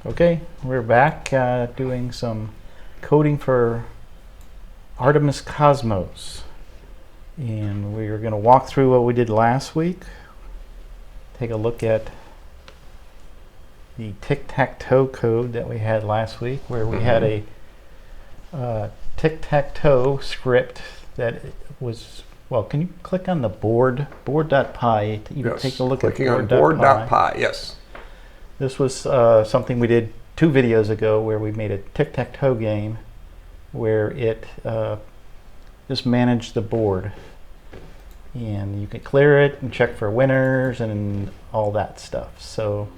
Okay, we're back doing some coding for Artemis Cosmos. And we're going to walk through what we did last week. Take a look at the Tic Tac Toe code that we had last week, where we had a Tic Tac Toe script that was, well, can you click on the board.py? Yes, take a look clicking at on board.py, yes. This was something we did 2 videos ago, where we made a tic-tac-toe game where it just managed the board, and you can clear it and check for winners and all that stuff. So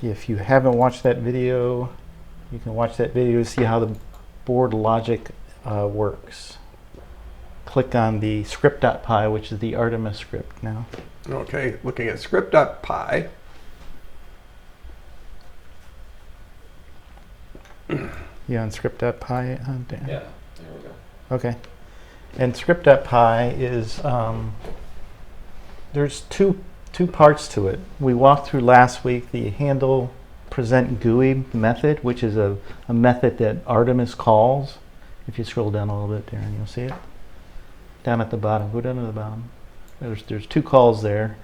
if you haven't watched that video, you can watch that video to see how the board logic works. Click on the script.py, which is the Artemis script now. Okay, looking at script.py. Yeah, on script.py. Yeah, there we go. Okay. And script.py is, there's two parts to it. We walked through last week the handle present GUI method, which is a method that Artemis calls. If you scroll down a little bit there, and you'll see it. Down at the bottom. Go down to the bottom. There's 2 calls there.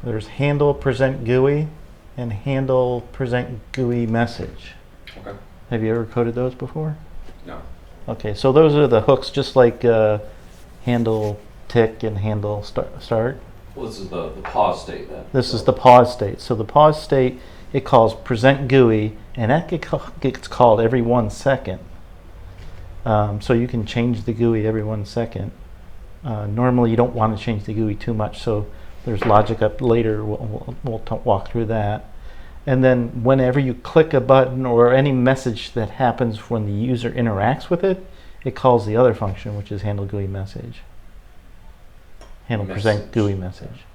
There's handle present GUI and handle present GUI message. Okay. Have you ever coded those before? No. Okay, so those are the hooks, just like handle tick and handle start. Well, this is the pause state then. This is the pause state. So the pause state, it calls present GUI, and that gets called every 1 second. So you can change the GUI every 1 second. Normally you don't want to change the GUI too much, so there's logic up later. We'll walk through that. And then whenever you click a button or any message that happens when the user interacts with it, it calls the other function, which is handle GUI message. Handle present GUI message.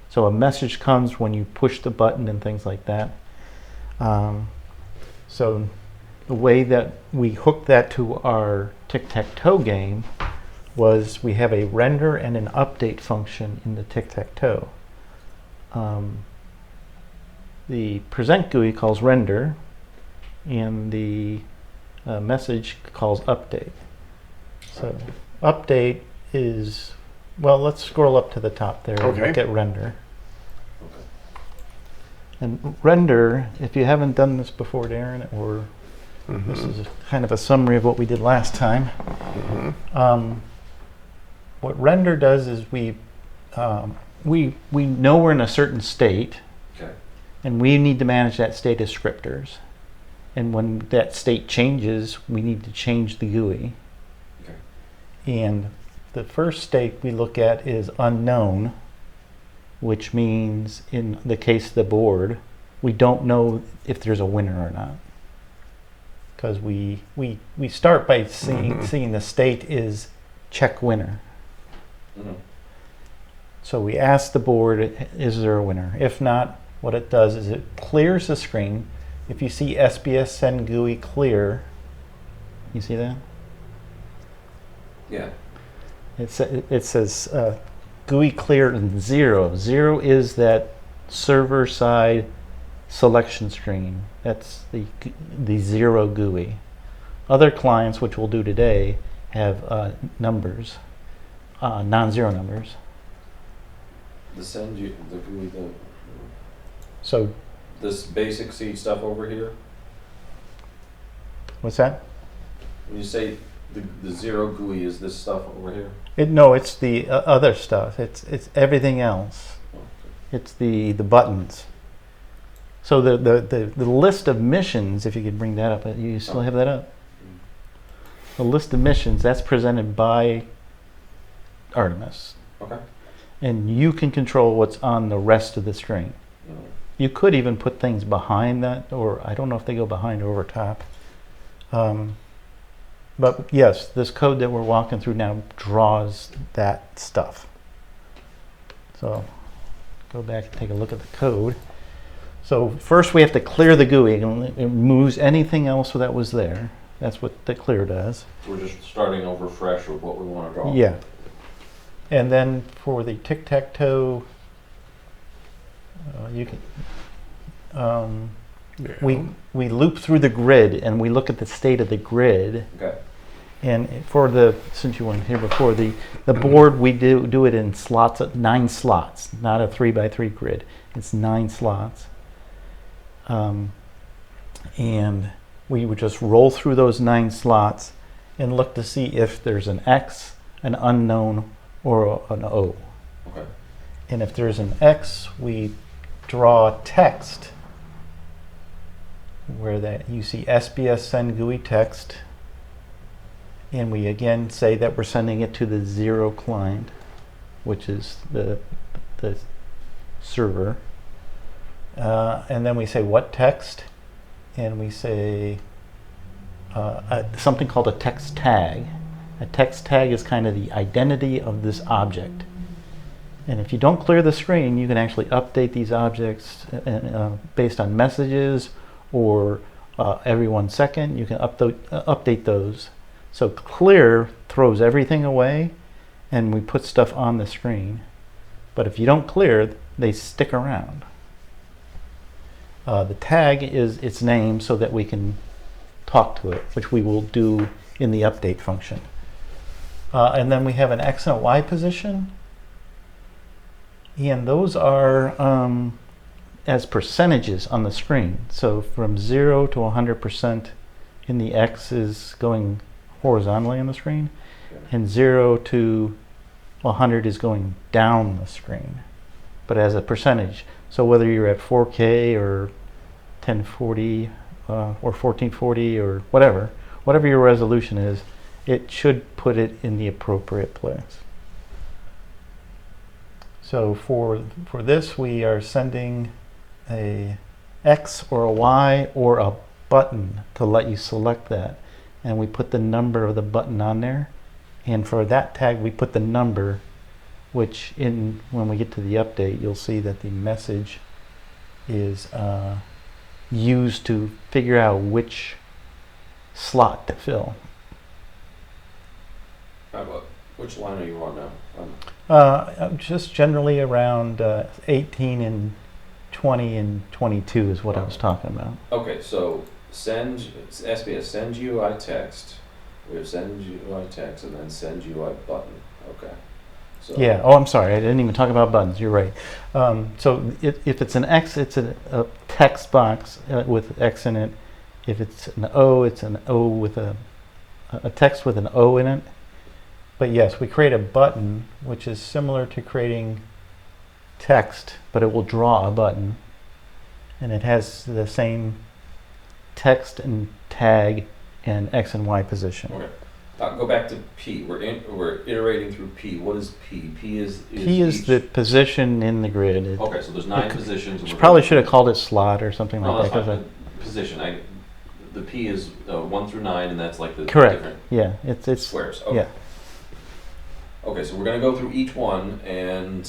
So a message comes when you push the button and things like that. So the way that we hooked that to our tic-tac-toe game was we have a render and an update function in the tic-tac-toe. The present GUI calls render, and the message calls update. So update is, well, let's scroll up to the top there and look at render. Okay. And render, if you haven't done this before, Darren, or this is kind of a summary of what we did last time. What render does is we know we're in a certain state. Okay. And we need to manage that state as scripters. And when that state changes, we need to change the GUI. Okay. And the first state we look at is unknown, which means in the case of the board, we don't know if there's a winner or not. Because we start by seeing the state is check winner. So we ask the board, is there a winner? If not, what it does is it clears the screen. If you see SBS send GUI clear, you see that? Yeah. It says GUI clear and 0. 0 is that server side selection screen. That's the 0 GUI. Other clients, which we'll do today, have numbers, non-zero numbers. The send you the GUI So this basic C stuff over here. what's that? When you say the 0 GUI, is this stuff over here? No, it's the other stuff. It's everything else. Oh, It's the buttons. So the list of missions, if you could bring that up, you still have that up? The list of missions, that's presented by Artemis. okay. And you can control what's on the rest of the string. You could even put things behind that, or I don't know if they go behind or over top. But yes, this code that we're walking through now draws that stuff. So go back and take a look at the code. So first we have to clear the GUI, and it removes anything else that was there. That's what the clear does. We're just starting over fresh with what we want to draw. Yeah. And then for the tic-tac-toe, you can Yeah. we loop through the grid and we look at the state of the grid. Okay. And since you weren't here before, the board, we do it in slots, 9 slots, not a 3x3 grid. It's 9 slots. And we would just roll through those 9 slots and look to see if there's an X, an unknown, or an O. Okay. And if there's an X, we draw text where that you see SBS send GUI text. And we again say that we're sending it to the 0 client, which is the server. And then we say what text, and we say something called a text tag. A text tag is kind of the identity of this object. And if you don't clear the screen, you can actually update these objects based on messages or every 1 second. You can update those. So clear throws everything away and we put stuff on the screen. But if you don't clear, they stick around. The tag is its name so that we can talk to it, which we will do in the update function. And then we have an X and a Y position. And those are as percentages on the screen. So from 0 to 100% in the X is going horizontally on the screen, and 0 to 100 is going down the screen, but as a percentage. So whether you're at 4K or 1040 or 1440 or whatever your resolution is, it should put it in the appropriate place. So for this, we are sending a X or a Y or a button to let you select that. And we put the number of the button on there. And for that tag, we put the number, which when we get to the update, you'll see that the message is used to figure out which slot to fill. Which line are you on now? Just generally around 18 and 20 and 22 is what I was talking about. Okay, so SBS send UI text. We have send UI text and then send UI button. Okay. So yeah. Oh, I'm sorry. I didn't even talk about buttons. You're right. So if it's an X, it's a text box with X in it. If it's an O, it's an O with a text with an O in it. But yes, we create a button, which is similar to creating text, but it will draw a button, and it has the same text and tag and X and Y position. Okay. Go back to P. We're iterating through P. What is P? P is the position in the grid. Okay, so there's 9 positions. Probably should have called it slot or something like that. Fine. Position. The P is 1 through 9, and that's like the correct. Different yeah, it's squares. Okay. Yeah. Okay, so we're going to go through each one, and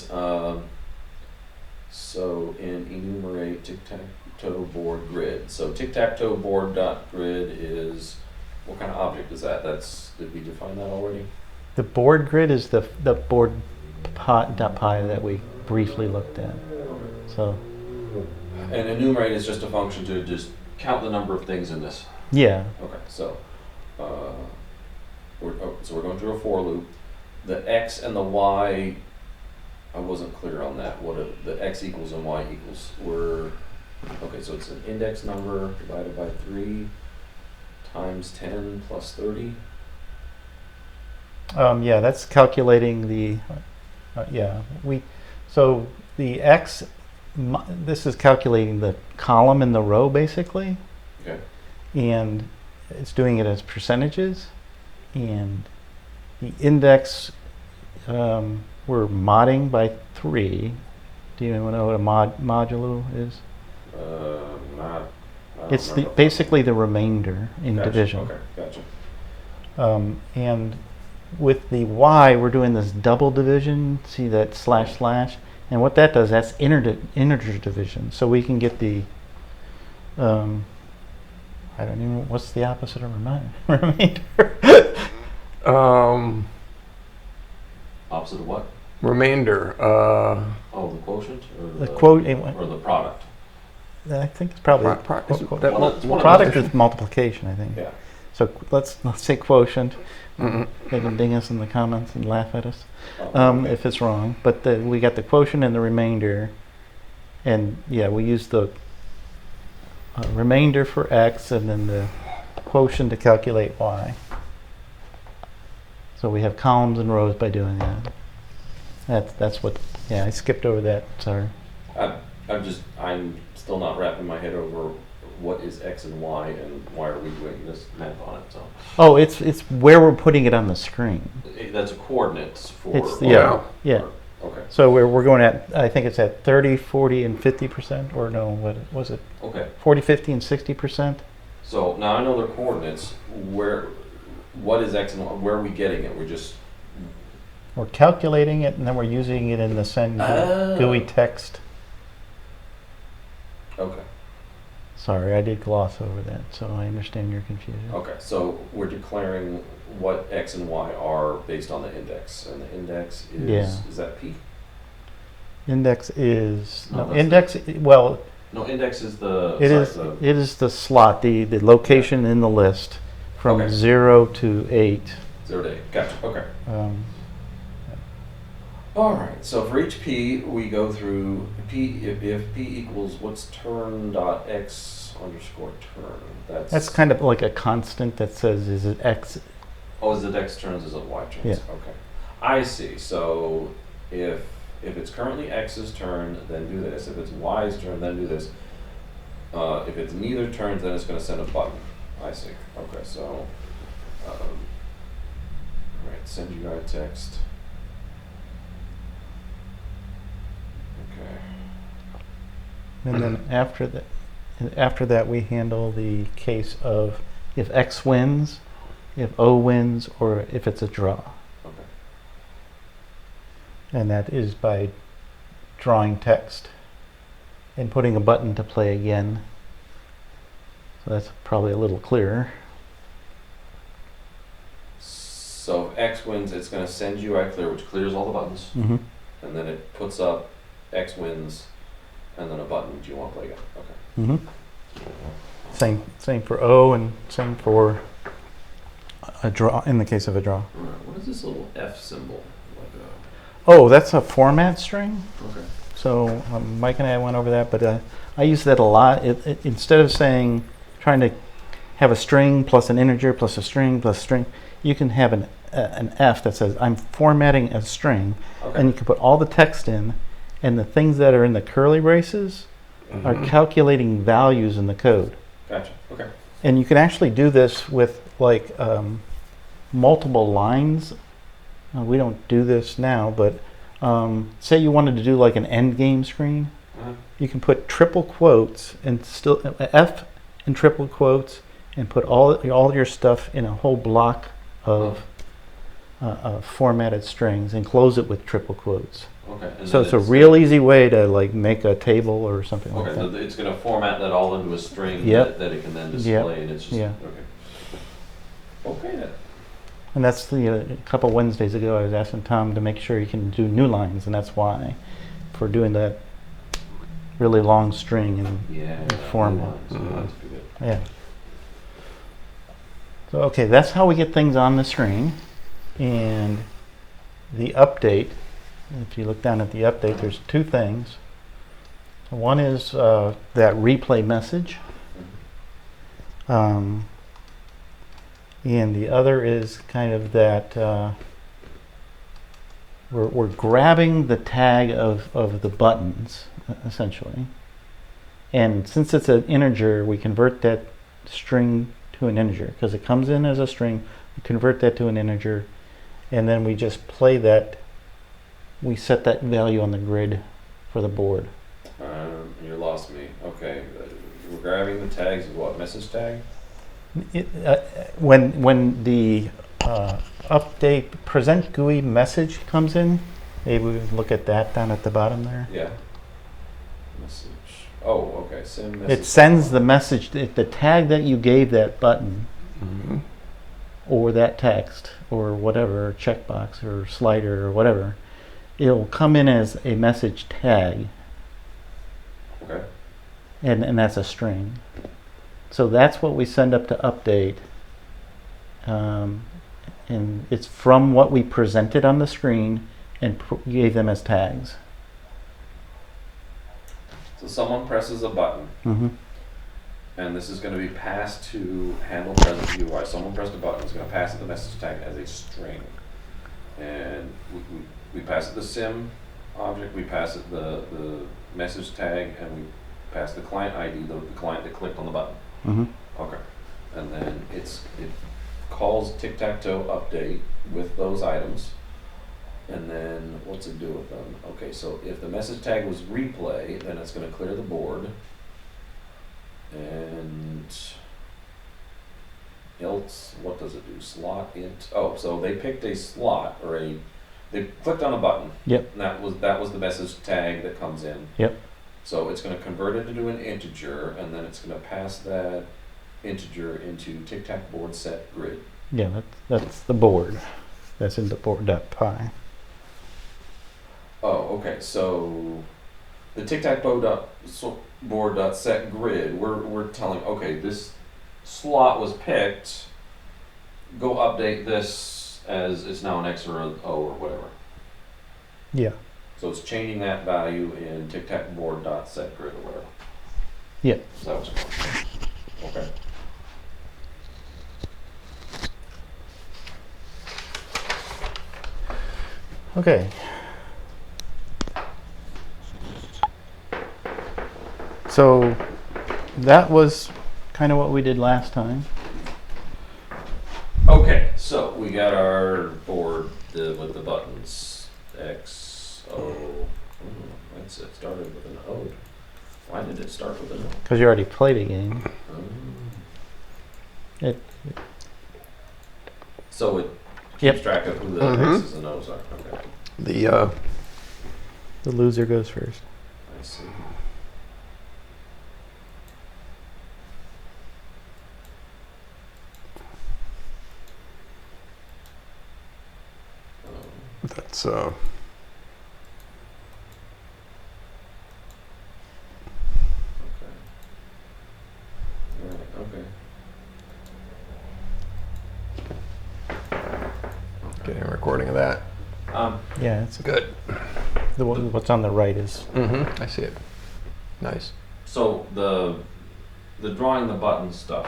so in enumerate Tic Tac Toe board grid. So Tic Tac Toe board dot grid is, what kind of object is that? Did we define that already? The board grid is the board dot py that we briefly looked at. So. And enumerate is just a function to just count the number of things in this. Yeah. Okay, so we're going through a for loop. The X and the Y, I wasn't clear on that. What the X equals and Y equals were. Okay, so it's an index number divided by 3 times 10 plus 30. Yeah, that's calculating the. So the X. This is calculating the column and the row basically. Okay. And it's doing it as percentages, and the index we're modding by 3. Do you know what a modulo is? It's basically the remainder in division. Okay, gotcha. And with the Y, we're doing this double division. See that // and what that does, that's integer division. So we can get the I don't even know what's the opposite of remainder. Opposite of what? Remainder. The quotient or the quote or the product. I think it's probably Isn't that Well, it's one of product multiplication? is multiplication, I think. Yeah. So let's say quotient. Mm-mm. They can ding us in the comments and laugh at us Okay. if it's wrong. But we got the quotient and the remainder. And yeah, we use the remainder for x and then the quotient to calculate y. So we have columns and rows by doing that. That's what, yeah, I skipped over that, sorry. I'm still not wrapping my head over what is X and Y and why are we doing this math on it, so. Oh, it's where we're putting it on the screen. That's coordinates for. It's, yeah, yeah. Okay, So we're going at, I think it's at 30, 40, and 50%, or no, what was it? okay. 40, 50, and 60%? So now I know their coordinates, what is X and Y, where are we getting it? We're just, We're calculating it, and then we're using it in the send Oh. GUI text. okay, Sorry, I did gloss over that, so I understand your confusion. okay. So we're declaring what X and Y are based on the index, and the index Yeah. is that P? Index is, No, no, that's index, well, No, index is the. it is, sorry, it is the slot, the location in the list from Okay. 0 to 8. 0 to 8, gotcha, okay. Um, All right, so for each P, we go through P, if P equals what's turn dot X underscore turn, That's kind of like a constant that says, is it X? Oh, is it X turns, is it Y turns? Yeah. Okay. I see, so if it's currently X's turn, then do this, if it's Y's turn, then do this. If it's neither turns, then it's gonna send a button. I see, okay, so, all right, send you guys text. Okay. And then after that, we handle the case of if X wins, if O wins, or if it's a draw. Okay. And that is by drawing text and putting a button to play again. So that's probably a little clearer. So if X wins, it's going to send UI clear, which clears all the buttons, Mm-hmm. and then it puts up X wins, and then a button. Do you want to play again? Okay. Mm-hmm. Same for O and same for a draw in the case of a draw. All right. What is this little F symbol? Like Oh, that's a format string. okay. So Mike and I went over that, but I use that a lot. Instead of trying to have a string plus an integer plus a string plus a string, you can have an F that says I'm formatting a string, Okay. and you can put all the text in, and the things that are in the curly braces are calculating values in the code. Gotcha. Okay. And you can actually do this with like multiple lines. We don't do this now, but say you wanted to do like an end game screen. Uh-huh. You can put triple quotes and still F in triple quotes and put all your stuff in a whole block of formatted strings and close it with triple quotes. Okay. And So then it's a real easy way to like make a table or something Okay, like so that. it's going to format that all into a string Yep. that it can then display, Yep. and it's just Yeah. okay. Okay then. And that's a couple Wednesdays ago I was asking Tom to make sure he can do new lines, and that's why for doing that really long string and Yeah. format. So that's pretty good. yeah. So okay, that's how we get things on the screen. And the update, if you look down at the update, there's two things. One is that replay message. And the other is kind of that we're grabbing the tag of the buttons, essentially. And since it's an integer, we convert that string to an integer because it comes in as a string. We convert that to an integer, and then we just play that. We set that value on the grid for the board. You lost me. Okay. We're grabbing the tags of what? Message tag? When the update present GUI message comes in, maybe we look at that down at the bottom there. Yeah. Message. Oh, okay. Send message. It sends the message, the tag that you gave that button, or that text, or whatever, checkbox, or slider, or whatever. It'll come in as a message tag, Okay. and that's a string. So that's what we send up to update. And it's from what we presented on the screen and gave them as tags. So someone presses a button, Mm-hmm. and this is going to be passed to handle present GUI. Someone pressed a button, it's going to pass it the message tag as a string. And we pass it the sim object, we pass it the message tag, and we pass the client ID, the client that clicked on the button. Mm-hmm. Okay. And then it calls Tic Tac Toe update with those items. And then what's it do with them? Okay, so if the message tag was replay, then it's going to clear the board. And else, what does it do? Slot int. Oh, so they picked a slot or they clicked on a button. Yep. And that was the message tag that comes in. Yep. So it's going to convert it into an integer, and then it's going to pass that integer into Tic Tac board set grid. Yeah, that's the board. That's in the board.py. Oh, okay. So the Tic Tac board set grid, we're telling, okay, this slot was picked. Go update this as it's now an X or an O or whatever. Yeah. So it's changing that value in Tic Tac board.set grid or whatever. Yeah. Is that what you're doing? Okay. Okay. So that was kind of what we did last time. Okay, so we got our board with the buttons X, O. That's it. Started with an O. Why did it start with an O? Because you already played a game. So it keeps Yep. track of who the X's and O's are. Okay, The loser goes first. I see. That's Okay. All right. Okay. getting a recording of that. Yeah, it's Good. what's on the right is I see it. Nice. So the drawing the button stuff,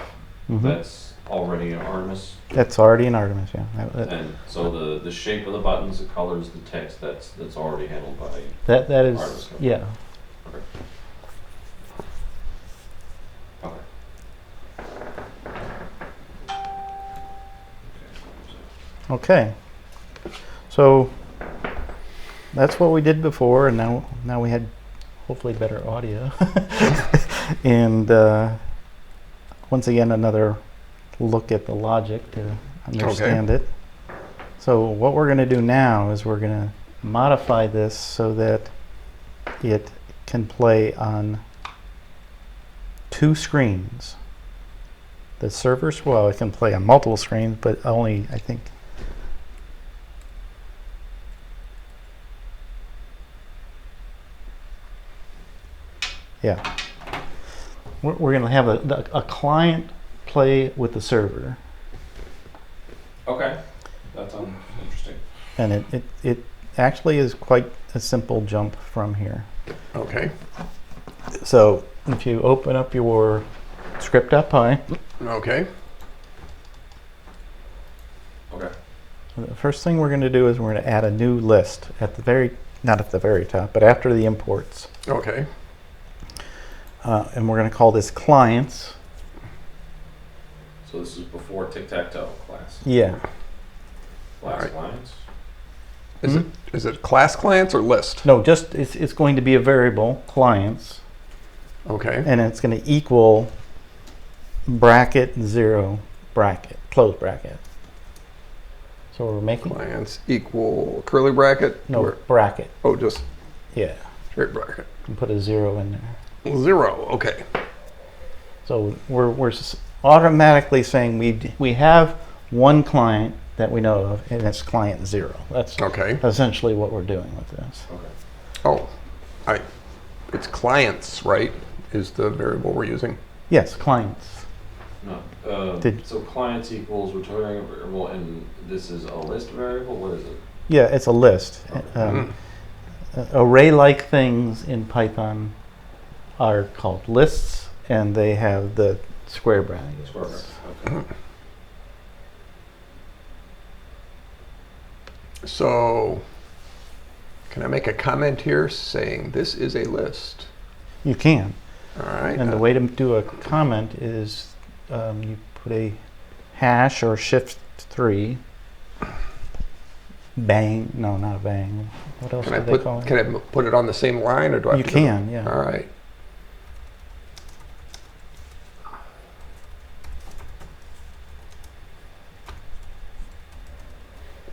that's already in Artemis. that's already in Artemis. Yeah, And so the shape of the buttons, the colors, the text, that's already handled by. that is Artemis. yeah. Okay. Okay. Okay. So that's what we did before, and now we had hopefully better audio. And once again, another look at the logic to understand it. So what we're going to do now is we're going to modify this so that it can play on two screens. The servers, well, it can play on multiple screens, but only, I think, yeah. We're going to have a client play with the server, Okay. That sounds interesting. and it actually is quite a simple jump from here. Okay. So if you open up your script.py, Okay. Okay. the first thing we're going to do is we're going to add a new list at the not at the very top, but after the imports. Okay. And we're going to call this clients. So this is before Tic Tac Toe class. Yeah. Class Alright. clients. Is it class clients or list? No, just it's going to be a variable, clients, Okay. and it's going to equal bracket 0 bracket, close bracket. So we're making Clients equal curly bracket? no Or- bracket. oh, just Yeah, straight bracket. and put a 0 in there. 0. Okay. So we're automatically saying we have one client that we know of, and it's client 0. That's Okay. essentially what we're doing with this. Okay. Oh, it's clients, right? is the variable we're using. Yes, clients. No. So clients equals returning a variable, and this is a list variable. What is it? Yeah, it's a list. Array-like things in Python are called lists, and they have the square brackets. Square brackets. Okay. So, can I make a comment here saying this is a list? You can. All right. And the way to do a comment is you put a hash or shift 3. Bang. No, not a bang. What else do they call it? Can I put it on the same line, or do I? You can, yeah. All right.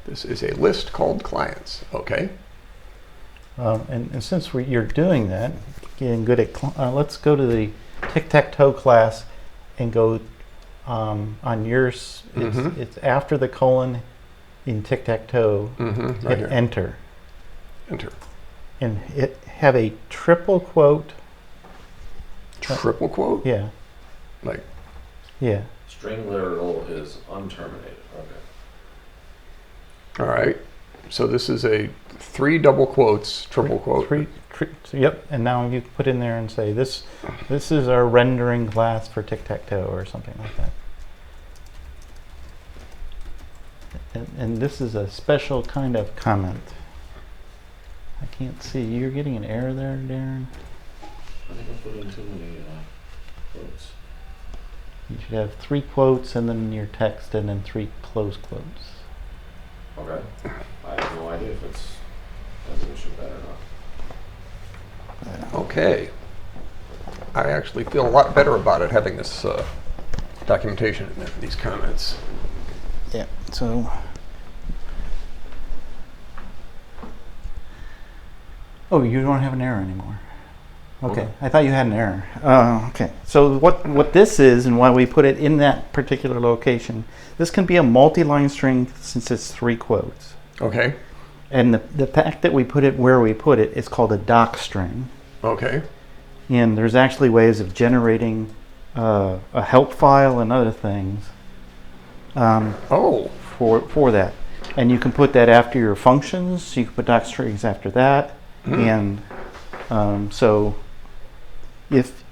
This is a list called clients. Okay. And since you're doing that, getting good at, let's go to the Tic Tac Toe class and go on yours. It's after the colon in Tic Tac Toe. Right Hit here. enter. Enter. And have a triple quote. Triple quote? Yeah. Like, Yeah. String literal is unterminated. Okay. all right. So this is a 3 double quotes, triple quote. Yep. And now you put in there and say this is our rendering class for Tic Tac Toe or something like that. And this is a special kind of comment. I can't see. You're getting an error there, Darren? I think I put in too many quotes. You should have 3 quotes and then your text and then 3 close quotes. Okay. I have no idea if it's resolution better or not. Okay. I actually feel a lot better about it having this documentation in there, these comments. Yeah, so. Oh, you don't have an error anymore. Okay, Okay. I thought you had an error. Okay, so what this is and why we put it in that particular location, this can be a multi-line string since it's 3 quotes. Okay. And the fact that we put it where we put it is called a doc string. Okay. And there's actually ways of generating a help file and other things Oh. for that. And you can put that after your functions. You can put doc strings after that. And so if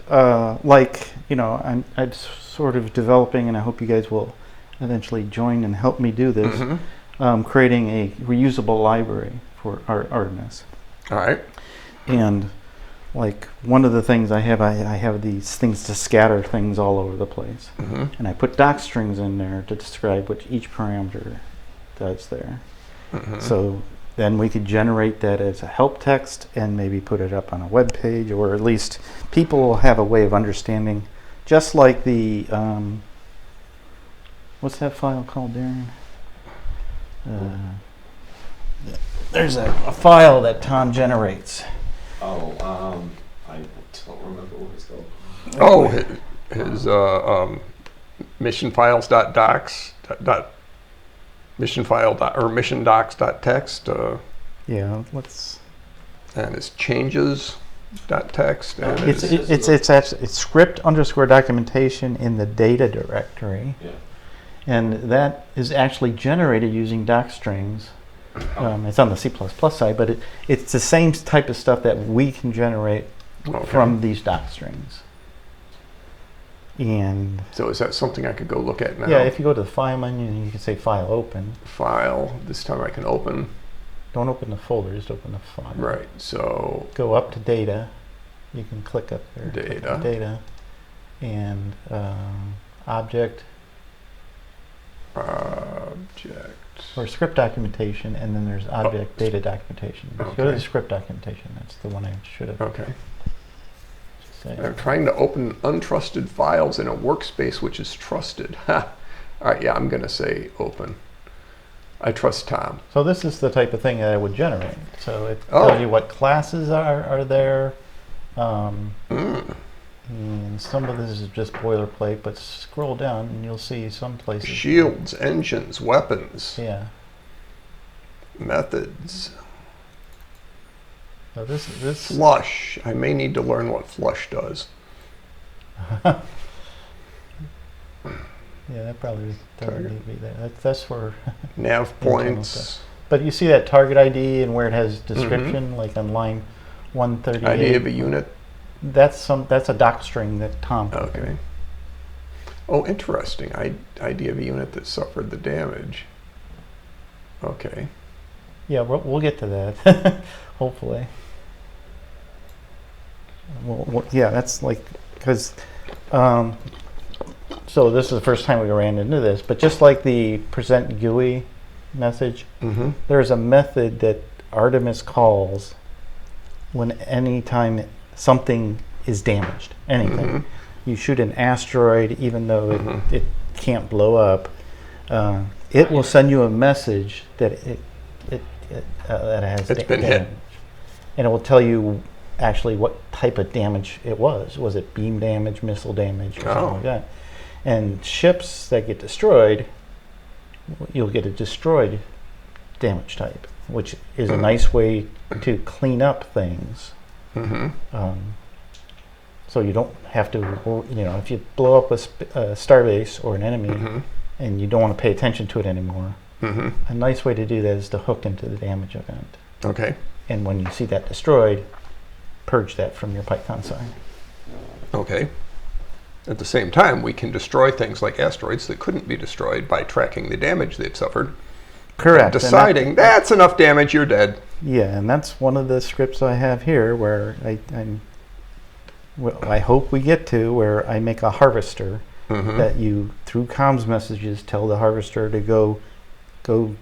like, you know, I'm sort of developing, and I hope you guys will eventually join and help me do this, creating a reusable library for Artemis. All right. And like one of the things I have these things to scatter things all over the place. And I put doc strings in there to describe what each parameter does there. So then we could generate that as a help text and maybe put it up on a web page, or at least people will have a way of understanding, just like the, what's that file called, Darren? There's a file that Tom generates. Oh, I don't remember what it's called. Oh, his missionfiles.docs mission docs.text. Yeah, let's. And it's changes.text. And It's script _ documentation in the data directory. Yeah. And that is actually generated using doc strings. It's on the C++ side, but it's the same type of stuff that we can generate from these doc strings. And so is that something I could go look at now? yeah, if you go to the file menu, you can say file open. File. This time I can open. Don't open the folder, just open the file. Right. So Go up to data. You can click up there. Data. Click on data. And object. Or script documentation, and then there's object data documentation. Go to the script documentation. That's the one I should have. Okay. Said. I'm trying to open untrusted files in a workspace which is trusted. Ha. All right. Yeah, I'm going to say open. I trust Tom. So this is the type of thing that I would generate. So it tells you what classes are there. And some of this is just boilerplate, but scroll down and you'll see some places. Shields, engines, weapons, Yeah. methods. So this Flush. I may need to learn what flush does. yeah, that probably doesn't need to be there. That's for Nav internal points. stuff. But you see that target ID and where it has description, like on line 138. ID of a unit. That's a doc string that Tom Okay. prepared. Oh, interesting. ID of a unit that suffered the damage. Okay. Yeah, we'll get to that. Hopefully. Well, yeah, that's like because. So this is the first time we ran into this, but just like the present GUI message, there's a method that Artemis calls when anytime something is damaged, anything. You shoot an asteroid, even though it can't blow up, it will send you a message that that has It's been hit. and it will tell you actually what type of damage it was. Was it beam damage, missile damage, or something like that? And ships that get destroyed, you'll get a destroyed damage type, which is a nice way to clean up things. So you don't have to, if you blow up a starbase or an enemy and you don't want to pay attention to it anymore, a nice way to do that is to hook into the damage event. Okay. And when you see that destroyed, purge that from your Python side. Okay. At the same time, we can destroy things like asteroids that couldn't be destroyed by tracking the damage they've suffered. Correct. And deciding that's enough damage, you're dead. Yeah, and that's one of the scripts I have here where I hope we get to where I make a harvester that you, through comms messages, tell the harvester to go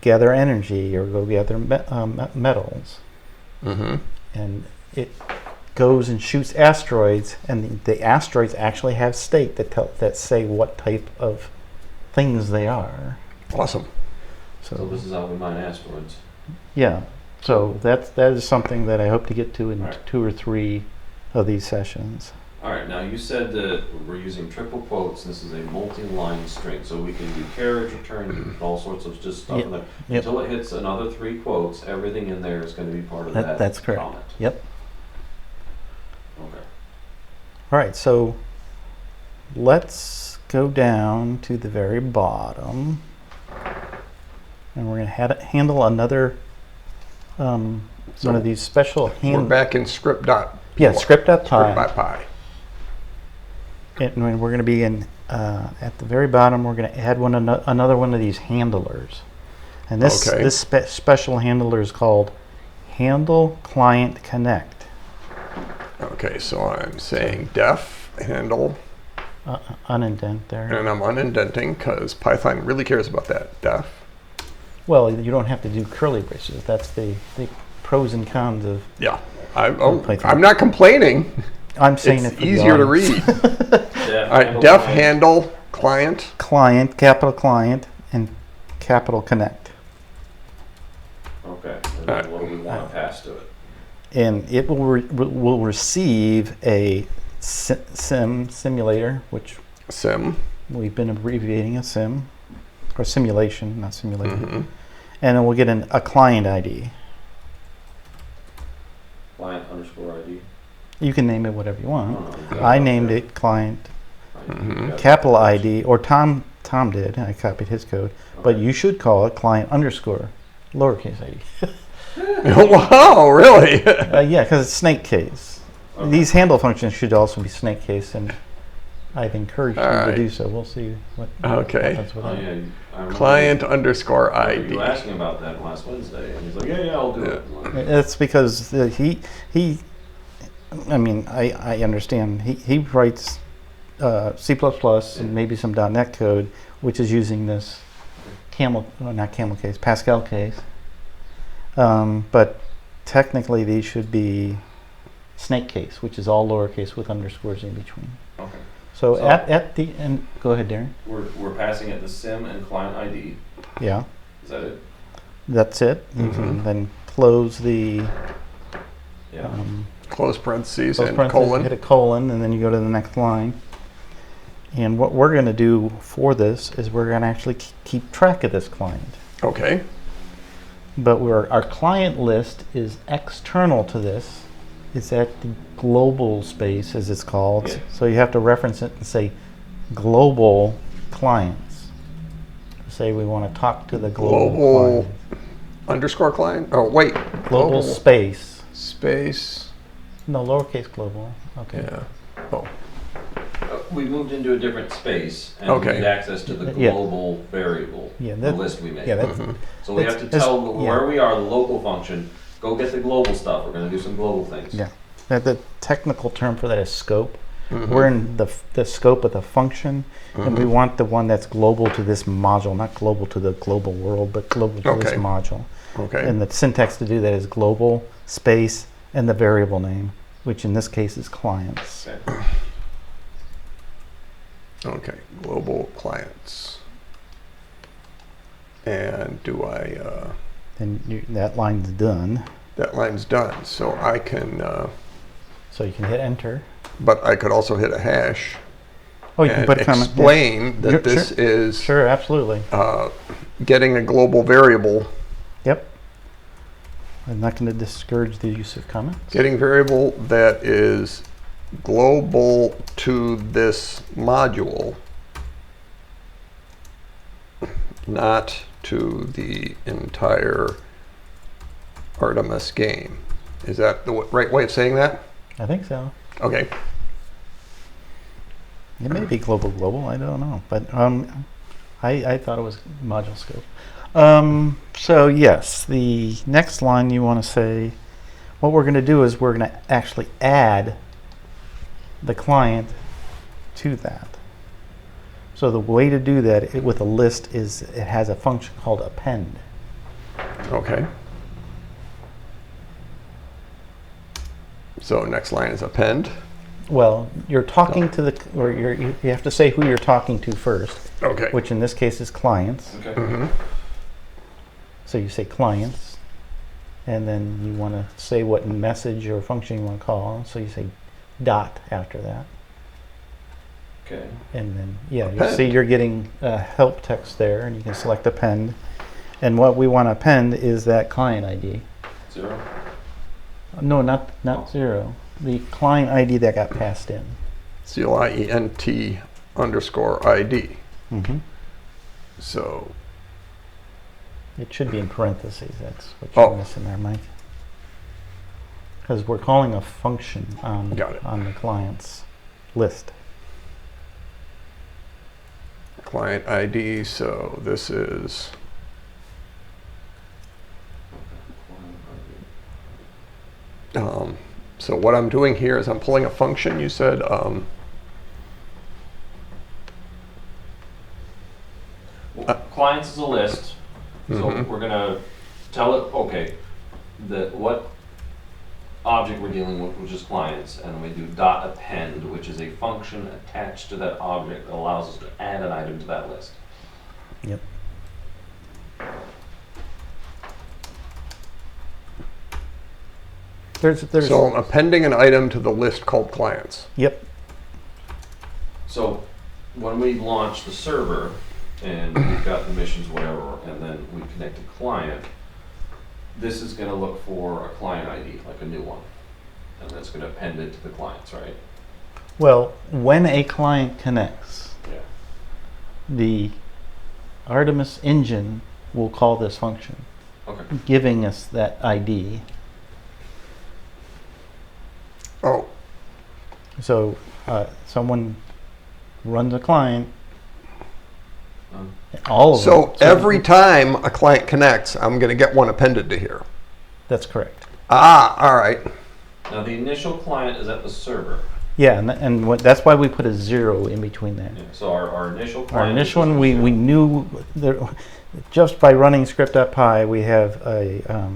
gather energy or go gather metals. And it goes and shoots asteroids, and the asteroids actually have state that say what type of things they are. Awesome. So this is how we mine asteroids. Yeah. So that is something that I hope to get to in 2 or 3 of these sessions. All right. Now you said that we're using triple quotes. This is a multi-line string, so we can do carriage, return, all sorts of just stuff in there. Until it hits another 3 quotes, everything in there is going to be part of that. That's correct. Comment. Yep. Okay. All right, so let's go down to the very bottom, and we're going to handle another one of these special We're back in script dot. Yeah, script.py. Script.py. And we're going to be in at the very bottom. We're going to add another one of these handlers, and this special handler is called Handle Client Connect. Okay, so I'm saying def handle, Unindent there. and I'm unindenting because Python really cares about that. Def. Well, you don't have to do curly braces. That's the pros and cons of. Yeah, Python. I'm not complaining. I'm saying it's it for easier to read. All right, def handle client. Client, capital client, and capital connect. Okay. And then what do we want to pass to it? And it will receive a simulator, which we've been abbreviating a sim, or simulation, not simulation. And then we'll get a client ID. Client underscore ID. You can name it whatever you want. No, I named it client capital ID, or Tom did. I copied his code, but you should call it client underscore lowercase ID. Wow, really? Yeah, because it's snake case. Okay. These handle functions should also be snake case, and I've encouraged you to do so. We'll see what happens with that. Client underscore ID. You were asking about that last Wednesday, and he's like, yeah, I'll do it. It's because I understand. He writes C++ and maybe some .NET code, which is using this Pascal case. But technically these should be snake case, which is all lowercase with underscores in between. Okay. So at the end, go ahead, Darren. We're passing it the sim and client ID. Yeah. Is that it? That's it. You can then close the close parentheses and colon. Hit a colon, and then you go to the next line. And what we're going to do for this is we're going to actually keep track of this client. Okay. but our client list is external to this. It's at the global space, as it's called. Yeah. So you have to reference it and say global clients. Say we want to talk to the global client. Underscore client? Oh, wait. Global space. Space. No, lowercase global. Okay. Yeah. Oh, We moved into a different space and Okay. we need access to the Yeah. global variable, Yeah, the that- list we made. Yeah, that's, So we have to It's- tell yeah. where we are, the local function, go get the global stuff. We're going to do some global things. yeah. The technical term for that is scope. Mm-hmm. We're in the scope of the function, and we want the one that's global to this module, not global to the global world, but global to this Okay. module. okay. And the syntax to do that is global space and the variable name, which in this case is clients. Okay. Okay, global clients. And do I, And that line's done. that line's done, so I can, So you can hit enter. but I could also hit a hash Oh, you can and put a comment. explain that Sure, this is Sure, absolutely. getting a global variable, Yep. I'm not going to discourage the use of comments. getting variable that is global to this module, not to the entire Artemis game. Is that the right way of saying that? I think so. Okay. It may be global, I don't know. But I thought it was module scope. So yes, the next line you want to say, what we're going to do is we're going to actually add the client to that. So the way to do that with a list is it has a function called append. Okay. So next line is append. Well, you're talking to the, or you have to say who you're talking to first, Okay. which in this case is clients. Okay. Mm-hmm. So you say clients, and then you want to say what message or function you want to call. So you say dot after that. Okay. And then, yeah, you Append. see you're getting help text there, and you can select append. And what we want to append is that client ID. 0. No, not Oh. 0. The client ID that got passed in. CLIENT underscore ID. Mm-hmm. So, It should be in parentheses. That's what you're Oh. missing there, Mike. Because we're calling a function Got it. on the client's list. client ID, so this is, so what I'm doing here is I'm pulling a function, you said, Clients is a list, so Mhm. we're gonna tell it, okay, what object we're dealing with, which is clients, and we do dot append, which is a function attached to that object that allows us to add an item to that list. Yep. There's so I'm appending an item to the list called clients. Yep. So when we launch the server and we've got the missions, whatever, and then we connect a client, this is going to look for a client ID, like a new one, and that's going to append it to the clients, right? Well, when a client connects, Yeah. the Artemis engine will call this function, Okay. giving us that ID. Oh, So someone runs a client, all of them. so every time a client connects, I'm going to get one appended to here. That's correct. Ah, all right. Now the initial client is at the server. Yeah, and that's why we put a 0 in between there. Yeah. So our initial client. Our initial is one, we knew there, just by running script.py, we have a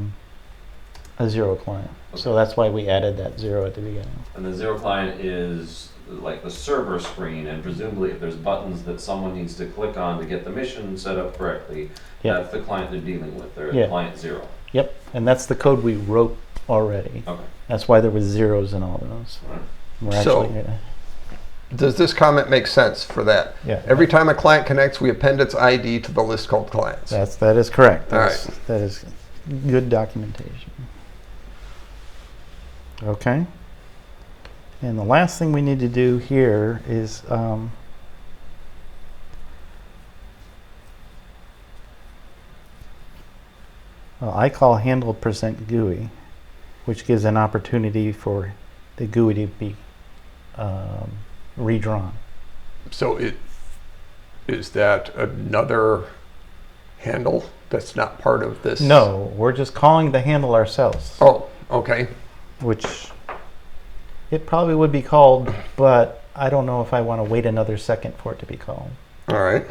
0 client. So that's why we added that 0 at the beginning. And the 0 client is like the server screen, and presumably if there's buttons that someone needs to click on to get the mission set up correctly, Yeah. that's the client they're dealing with. They're Yeah. at client 0. Yep, and that's the code we wrote already. Okay. That's why there was zeros in all those. All right. We're So- actually, Does this comment make sense for that? yeah. Every time a client connects, we append its ID to the list called clients. That is correct. All That is good documentation. Okay. And the last thing we need to do here is well, I call handle present GUI, which gives an opportunity for the GUI to be redrawn. So is that another handle that's not part of this? No, we're just calling the handle ourselves. Oh, okay. Which it probably would be called, but I don't know if I want to wait another second for it to be called. All right.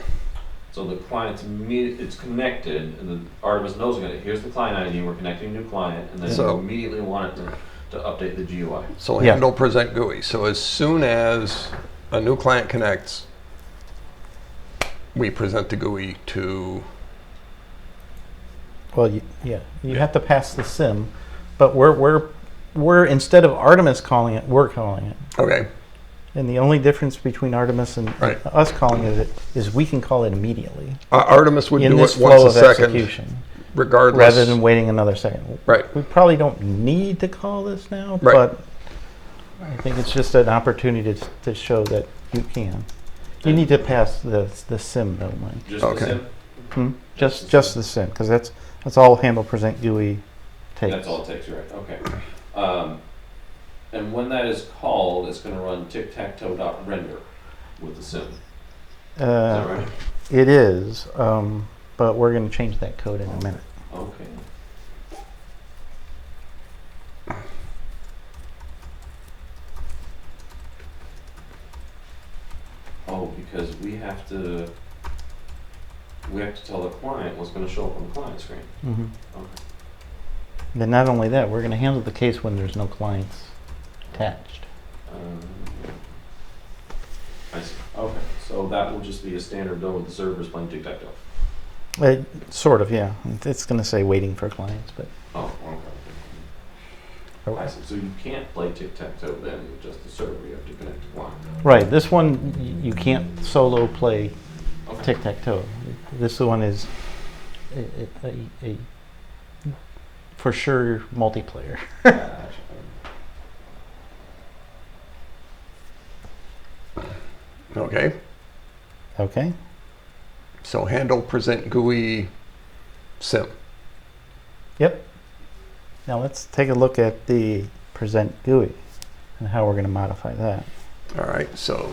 So the client's it's connected, and the Artemis knows it. Here's the client ID. We're connecting a new client, and then So- you immediately want it to update the GUI. So Yeah. handle present GUI. So as soon as a new client connects, we present the GUI to. Well, you have to pass the sim, but we're instead of Artemis calling it, we're calling it. Okay. And the only difference between Artemis and Right. us calling it is we can call it immediately Artemis would in do this it once flow a of second, execution, regardless. rather than waiting another second. Right. We probably don't need to call this now, Right. but I think it's just an opportunity to show that you can. You need to pass the sim though, Mike. Just Okay. the sim? Just the sim, because that's all handle present GUI takes. That's all it takes, right? Okay. And when that is called, it's going to run tic-tac-toe.render with the sim. Is that right? It is, but we're going to change that code in a minute. Okay. Oh, because we have to tell the client what's going to show up on the client screen. Mm-hmm. Okay. Then not only that, we're going to handle the case when there's no clients attached. I see. Okay. So that will just be a standard bill with the servers playing tic-tac-toe. Sort of, yeah. It's going to say waiting for clients, but Oh, okay. I see. So you can't play tic-tac-toe then with just the server. You have to connect to client. right. This one you can't solo play Okay. tic-tac-toe. This one is a for sure multiplayer. Gotcha. Okay. Okay. So handle present GUI sim. Yep. Now let's take a look at the present GUI and how we're going to modify that. All right. So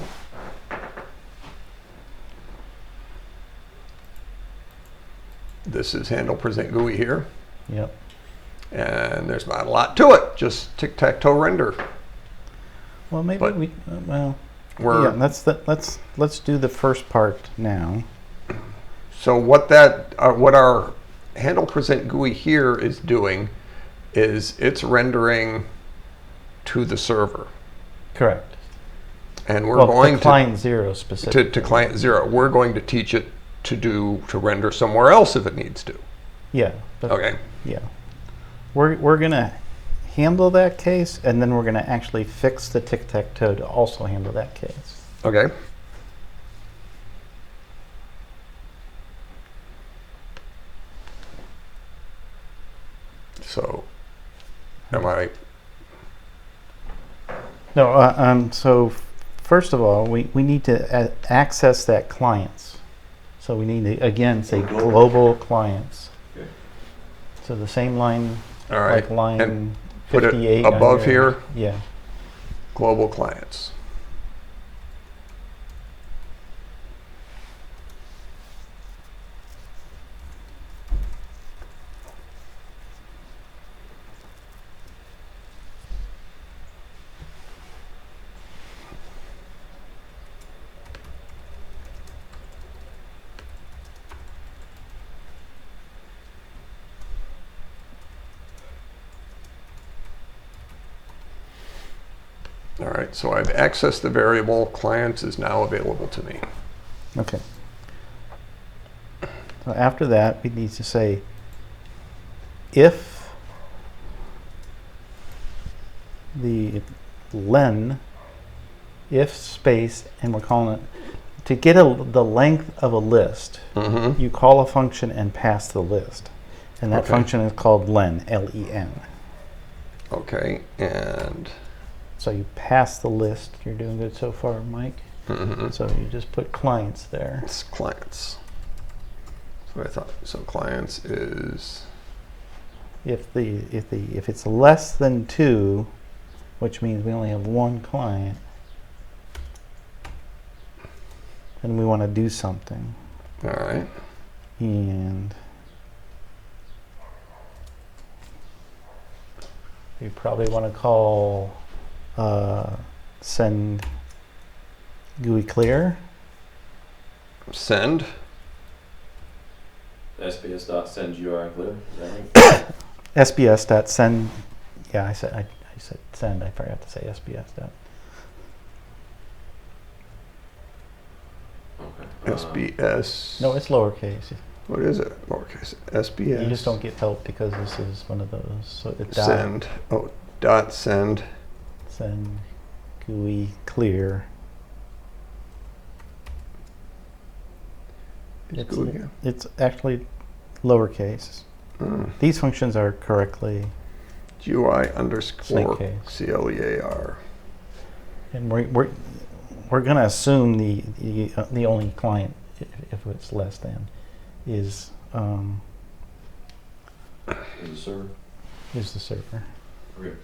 this is handle present GUI here. Yep. And there's not a lot to it, just tic-tac-toe render. Well, maybe But we well. We're, Yeah, let's do the first part now. So what our handle present GUI here is doing is it's rendering to the server. Correct. And we're Well, going to client zero specifically. to client zero. We're going to teach it to render somewhere else if it needs to. Yeah. but- Okay. Yeah. We're gonna handle that case, and then we're gonna actually fix the tic-tac-toe to also handle that case. Okay. So, am I? No. So first of all, we need to access that clients. So we need to again say global clients. Okay. So the same line, All right. like line And put it 58 on above your- here. Yeah. Global clients. All right, so I've accessed the variable. Clients is now available to me. Okay. So after that, we need to say if the len, if space, and we're calling it, to get the length of a list, Mm-hmm. you call a function and pass the list. And that Okay. function is called len, L-E-N. Okay, and So you pass the list. You're doing good so far, Mike. mhm, So you just put clients there. it's clients. That's what I thought. So clients is If it's less than 2, which means we only have one client, then we want to do something. all right. And you probably want to call send GUI clear. Send. SBS.send UI clear. Is that right? SBS.send. Yeah, I said send. I forgot to say SBS. Okay. SBS. No, it's lowercase. What is it? Lowercase. SBS. You just don't get help because this is one of those. So it's Send. Oh, dot send. send GUI clear. It's GUI again. It's actually lowercase. These functions are correctly, GUI underscore Snake case. CLEAR. and we're going to assume the only client, if it's less than, is Is the server. the server. Okay.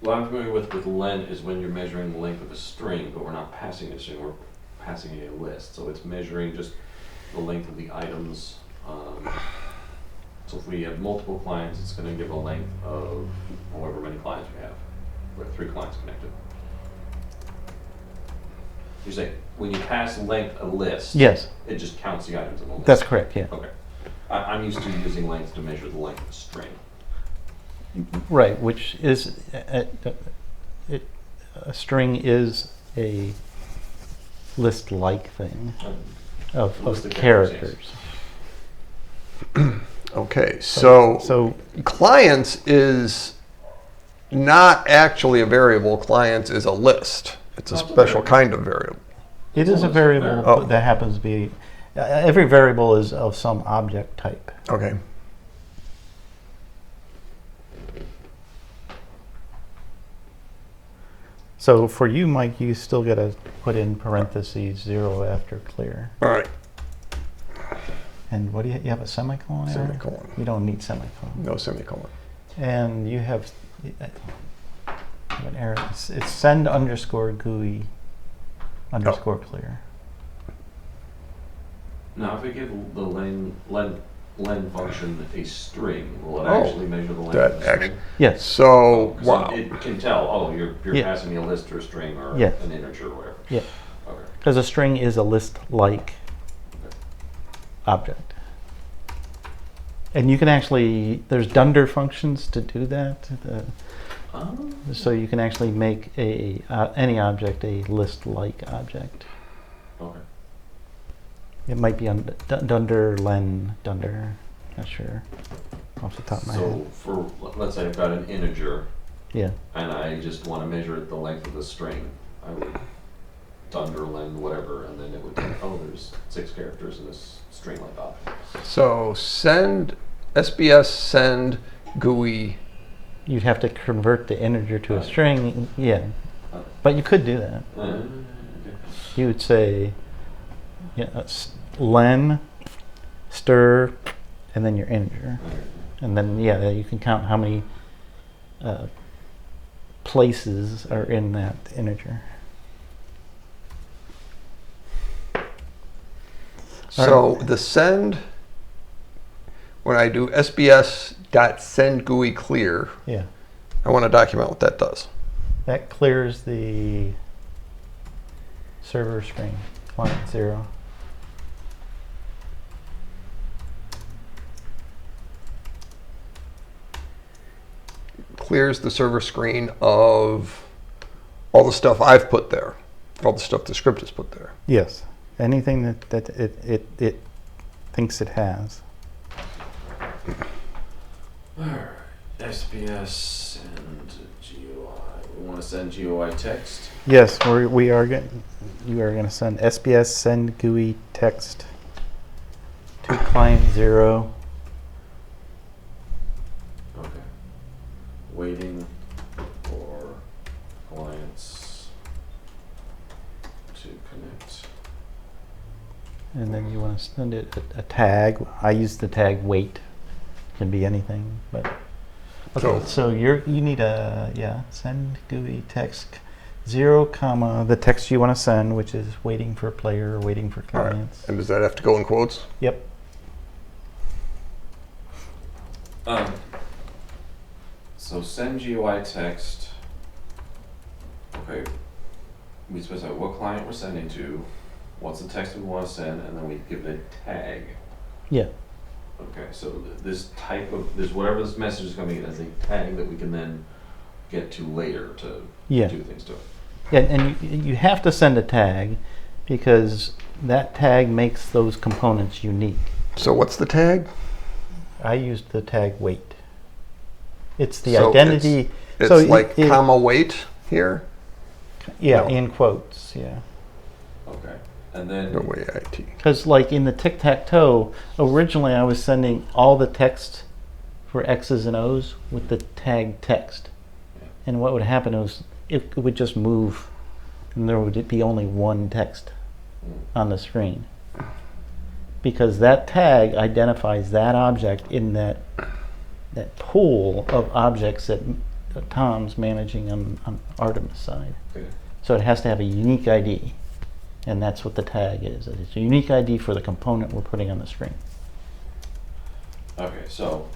What I'm familiar with len is when you're measuring the length of a string, but we're not passing a string, we're passing a list. So it's measuring just the length of the items. So if we have multiple clients, it's going to give a length of however many clients we have. We have 3 clients connected. You say when you pass length a list, Yes, it just counts the items in the list. that's correct. Yeah, Okay. I'm used to using length to measure the length of a string. right. Which is a string is a list-like thing of List of characters. Okay, so So clients is not actually a variable. Clients is a list. It's a Oh, it's a special variable. kind of variable. it is a Well, variable Oh. that happens to be. Every variable is of some object type. Okay. So for you, Mike, you still got to put in parentheses 0 after clear. All right. And what do you have a semicolon? Aaron? Semicolon. You don't need semicolon. No semicolon. And you have an error. It's send underscore GUI underscore clear. Now, if we give the len function a string, will it Oh, actually measure the length that of the string? Yes. So, 'Cause wow. It can tell, oh, you're Yeah. passing me a list or a string or Yeah. an integer or whatever. Yeah. Okay. Because a string is a list-like object. And you can actually, there's dunder functions to do that. So you can actually make any object a list-like object. Okay. It might be dunder, len, dunder. Not sure off the top of my So head. for, let's say I've got an integer Yeah. and I just want to measure the length of the string, I would dunder len whatever, and then it would tell, oh, there's 6 characters in this string-like object. So send SBS send GUI. You'd have to convert the integer to a Right. string. Yeah. Okay. But you could do that. Okay. You would say len, stir, and then your integer. And then, yeah, you can count how many places are in that integer. So the send, when I do SBS dot send GUI clear, Yeah. I want to document what that does. That clears the server screen, client 0. Clears the server screen of all the stuff I've put there, all the stuff the script has put there. Yes. Anything that it thinks it has. Alright, SBS and GUI. We want to send GUI text. Yes, we are going. You are going to send SBS send GUI text to client 0. and then you want to send it a tag. I use the tag wait. Can be anything, but okay. So you need a send GUI text 0, the text you want to send, which is waiting for player or waiting for clients. Right. And does that have to go in quotes? Yep. So send GUI text. Okay. We specify what client we're sending to, what's the text we want to send, and then we give it a tag. Yeah. Okay, so this whatever this message is coming in as a tag that we can then get to later to do things to it. Yeah, and you have to send a tag because that tag makes those components unique. So what's the tag? I used the tag wait. It's the identity. It's so like comma wait here? Yeah, No. in quotes, yeah. Okay, and then... No way, IT. Because like in the Tic Tac Toe, originally I was sending all the text for X's and O's with the tag text. Yeah. And what would happen is it would just move and there would be only one text on the screen. Because that tag identifies that object in that pool of objects that Tom's managing on Artemis side. Okay. So it has to have a unique ID. And that's what the tag is. It's a unique ID for the component we're putting on the screen. Okay, so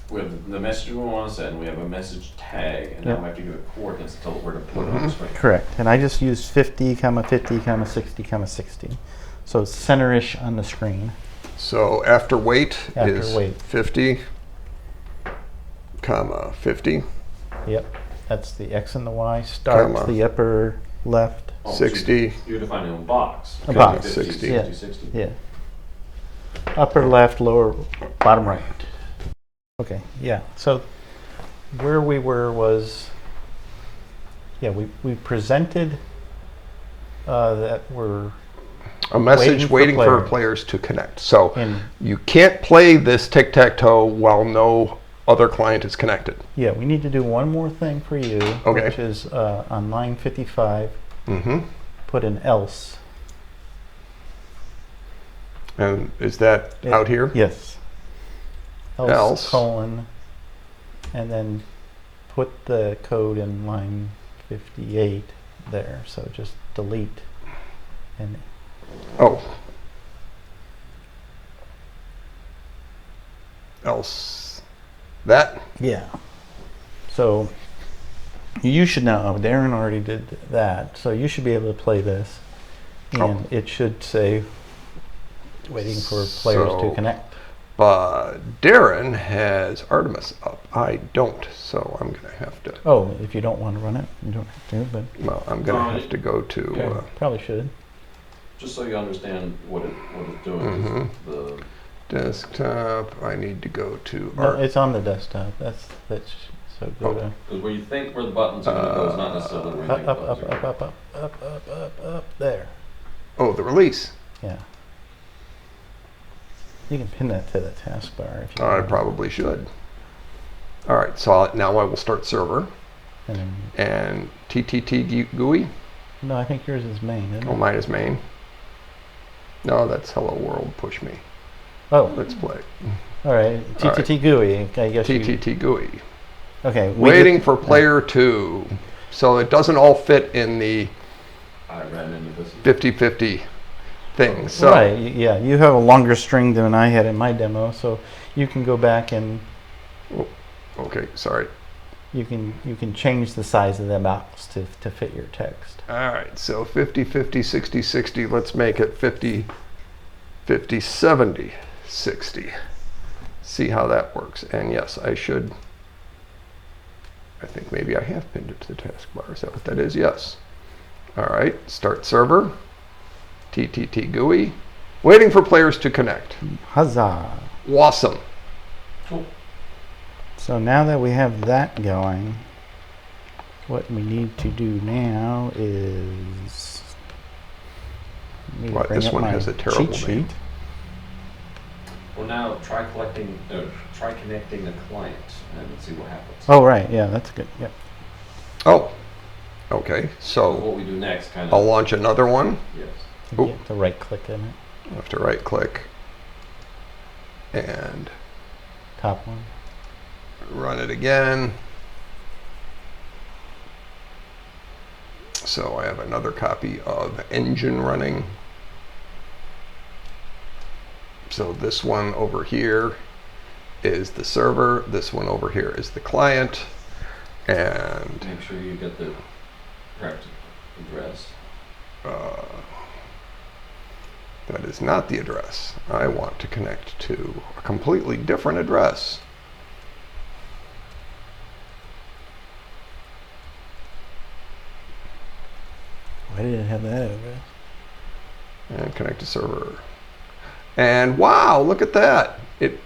we have the message we want to send, we have a message tag, and now we have to give it coordinates to tell it where to put it on the screen. Correct. And I just used 50, 50, 60, 60. So it's center-ish on the screen. So after wait is wait. 50, comma 50. Yep. That's the X and the Y. Start Comma. the upper left. Oh, 60. So you're defining a box. A box. 50, 60. 60, Yeah. 60. Yeah. Upper left, lower, bottom right. Okay, yeah. So where we were was, we presented that we're A message waiting for player. players to connect. So in, you can't play this tic-tac-toe while no other client is connected. yeah, we need to do one more thing for you, Okay. which is on line 55, Mm-hmm. put an else. And is that out here? Yes. Else. Colon, and then put the code in line 58 there. So just delete and Oh. Else. That? yeah. So you should know. Darren already did that, so you should be able to play this, and it should say waiting for players to So- connect. But Darren has Artemis up. I don't, so I'm going to have to. Oh, if you don't want to run it, you don't have to, but Well, I'm going to have to go to. probably should. Just so you understand what it's doing. Mhm. The Desktop. I need to go to No, it's on the desktop. That's so go to because where you think where the buttons are going to go is not necessarily where you up, think up, the buttons up, are. up, up, up, up, up, up, there. Oh, the release. Yeah. You can pin that to the taskbar if you I want. probably should. All right, so now I will start server And then, and TTT GUI. no, I think yours is main, isn't Oh, it? mine is main. No, that's Hello World. Push me. Oh, Let's play. all right. TTT GUI. I guess you. TTT GUI. Okay. Waiting for player 2. So it doesn't all fit in the I ran into this. 50-50 thing. So Right. Yeah. You have a longer string than I had in my demo, so you can go back and okay, sorry. you can change the size of the box to fit your text. All right, so 50-50, 60-60. Let's make it 50-50, 70-60. See how that works. And yes, I should. I think maybe I have pinned it to the taskbar. Is that what that is? Yes. All right, start server. TTT GUI. Waiting for players to connect. Huzzah! Awesome. Cool. So now that we have that going, what we need to do now is I need to What, bring this up one my has a terrible cheat name. sheet. Well, now try connecting the client and see what happens. Oh right, yeah, that's good. Yep. Oh, okay. So So what we do next, kind I'll of. launch another one. Yes. You Oop. have to right click in it. I have to right click and Top one. run it again. So I have another copy of engine running. So this one over here is the server. This one over here is the client. And Make sure you get the correct address. that is not the address. I want to connect to a completely different address. Why did it have that address? And connect to server. And wow, look at that. It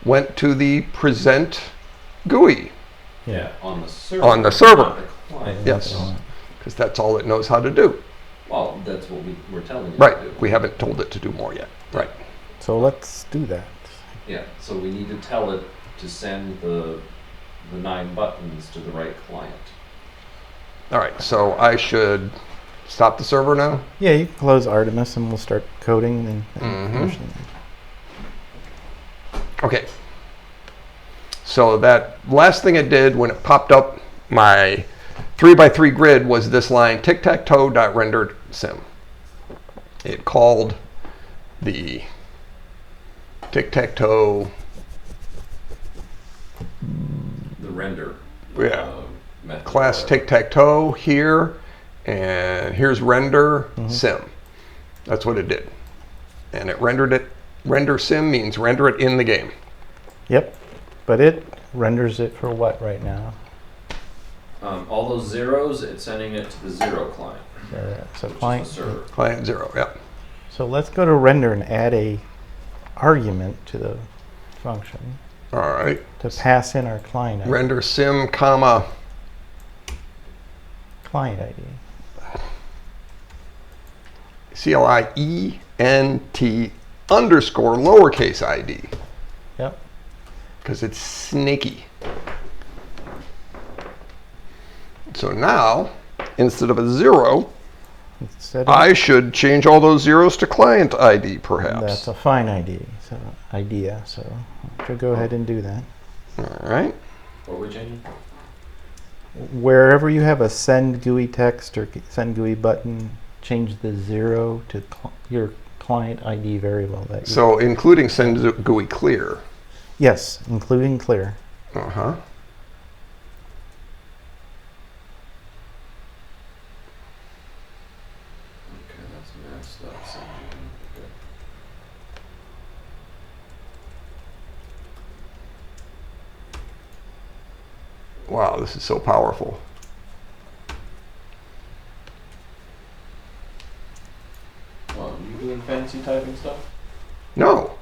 went to the Present Gui. Yeah, on the server. On the server. Not the client. Yes, because that's all it knows how to do. Well, that's what we're telling you Right, to do. we haven't told it to do more yet. Right. So let's do that. Yeah, so we need to tell it to send the 9 buttons to the right client. All right, so I should stop the server now? Yeah, you can close Artemis and we'll start coding and pushing it. Okay. So that last thing it did when it popped up my 3x3 grid was this line, tic tac toe.rendered sim. It called the tic tac toe. The render. Yeah. Method. Class tic tac toe here, and here's render sim. That's what it did. And it rendered it. Render sim means render it in the game. Yep, but it renders it for what right now? All those zeros, it's sending it to the 0 client. So which client. is the server. Client 0, yeah. So let's go to render and add a argument to the function All right. to pass in our client ID. Render sim, comma, Client ID. CLIENT underscore lowercase ID, Yep. because it's snaky. So now, instead of a 0, Instead of I should change all those zeros to client ID, perhaps. that's a fine ID. So idea. So I should go ahead and do that. All right. What are we changing? Wherever you have a send GUI text or send GUI button, change the 0 to your client ID variable. That you, So including send GUI clear. yes, including clear. Uh-huh. Okay, that's messed up. Okay. Wow, this is so powerful. Well, you doing fancy typing stuff? No,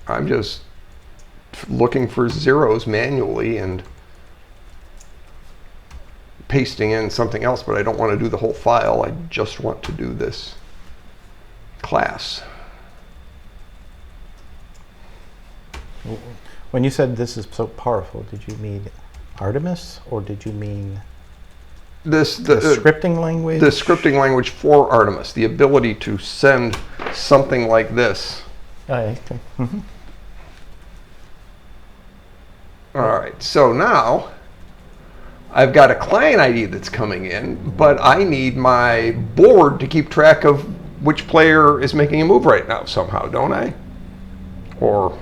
I'm just looking for zeros manually and pasting in something else, but I don't want to do the whole file. I just want to do this class. When you said this is so powerful, did you mean Artemis or did you mean The scripting language? the scripting language for Artemis, the ability to send something like this. Oh, okay. All right, so now I've got a client ID that's coming in, but I need my board to keep track of which player is making a move right now somehow, don't I? Or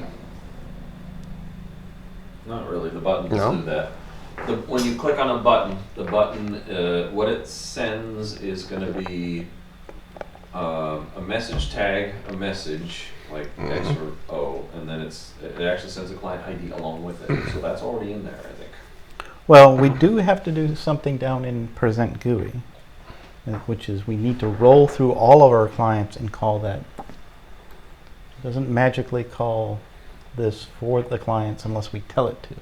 Not really. The buttons No? do that. When you click on a button, the button, what it sends is going to be a message tag, a message like X or O, and then it actually sends a client ID along with it. So that's already in there, I think. Well, we do have to do something down in Present GUI, which is we need to roll through all of our clients and call that. It doesn't magically call this for the clients unless we tell it to.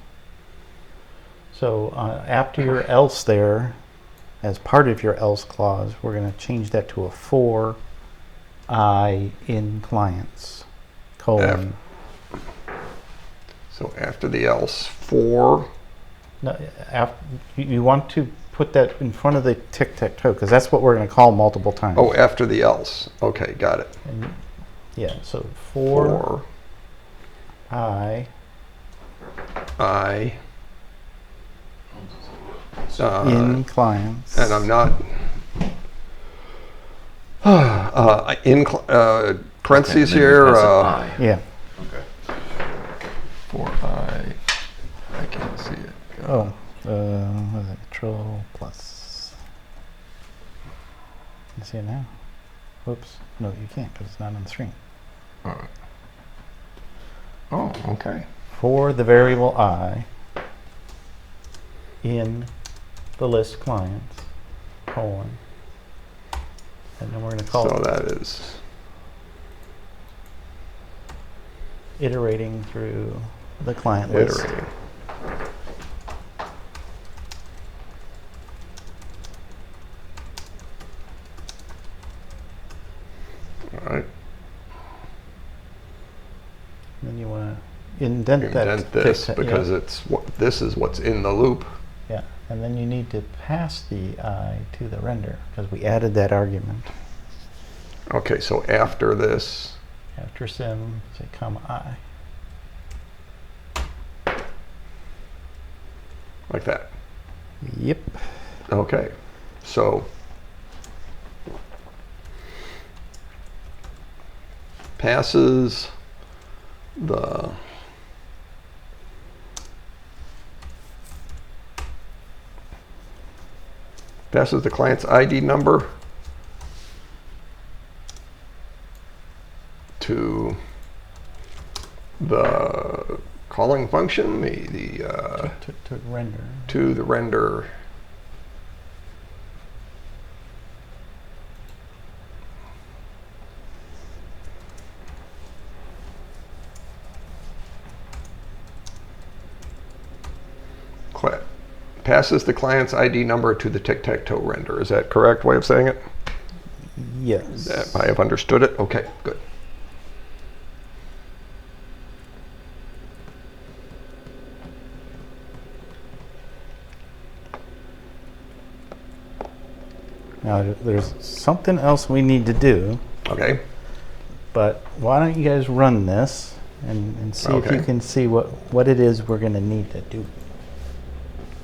So after your else there, as part of your else clause, we're going to change that to a for I in clients, colon. so after the else, for No, you want to put that in front of the tic-tac-toe, because that's what we're going to call multiple times. Oh, after the else. Okay, got it. And, yeah, so for I in clients. and I'm not in parentheses Okay, here. I. Yeah. Okay. For I can't see it. Oh, what is it? Control plus. You see it now? Whoops. No, you can't because it's not on the screen. All right. Oh, okay. For the variable I in the list clients, colon. And then we're going to call So it that is iterating through the client list. iterating. All right. Then you want to indent that. Indent this tic-tac- because yeah. it's this is what's in the loop. Yeah, and then you need to pass the I to the render because we added that argument. Okay, so after this, After sim, say comma I. like that. Yep. Okay, so passes the client's ID number to the calling function, To render. to the render. Passes the client's ID number to the tic-tac-toe render. Is that correct way of saying it? Yes. That I have understood it? Okay, good. Now there's something else we need to do, Okay. but why don't you guys run this and see if you Okay. can see what it is we're going to need to do.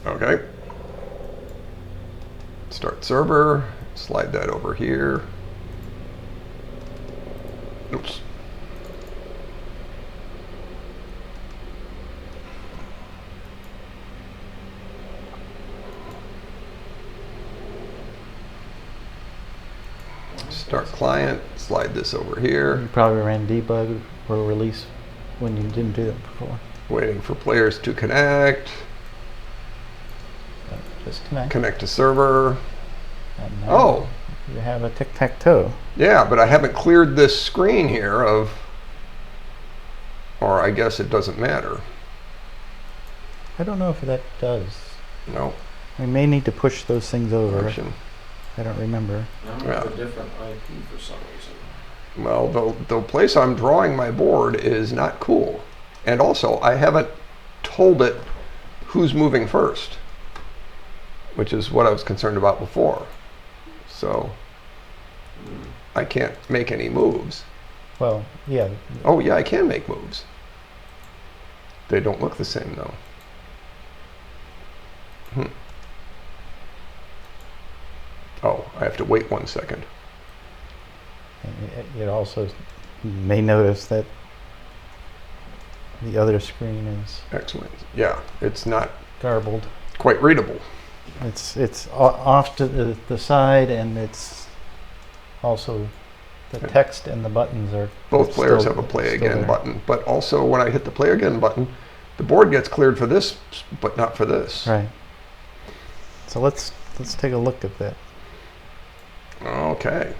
Okay. Start server. Slide that over here. Oops. Start client. Slide this over here. You probably ran debug or release when you didn't do it before. Waiting for players to connect. Just connect. Connect to server. And now Oh, you have a tic-tac-toe. yeah, but I haven't cleared this screen here of, or I guess it doesn't matter. I don't know if that does. No. We may need to push those things over. Version. I don't remember. I'm Yeah. with a different IP for some reason. Well, the place I'm drawing my board is not cool. And also, I haven't told it who's moving first, which is what I was concerned about before. So, I can't make any moves. Well, yeah. Oh, yeah, I can make moves. They don't look the same, though. Oh, I have to wait 1 second. You also may notice that the other screen is Excellent. Yeah, it's not garbled. quite readable. It's off to the side, and it's also the text and the buttons are Both players still- have a play still again there. button, but also when I hit the play again button, the board gets cleared for this, but not for this. Right. So let's take a look at that. Okay.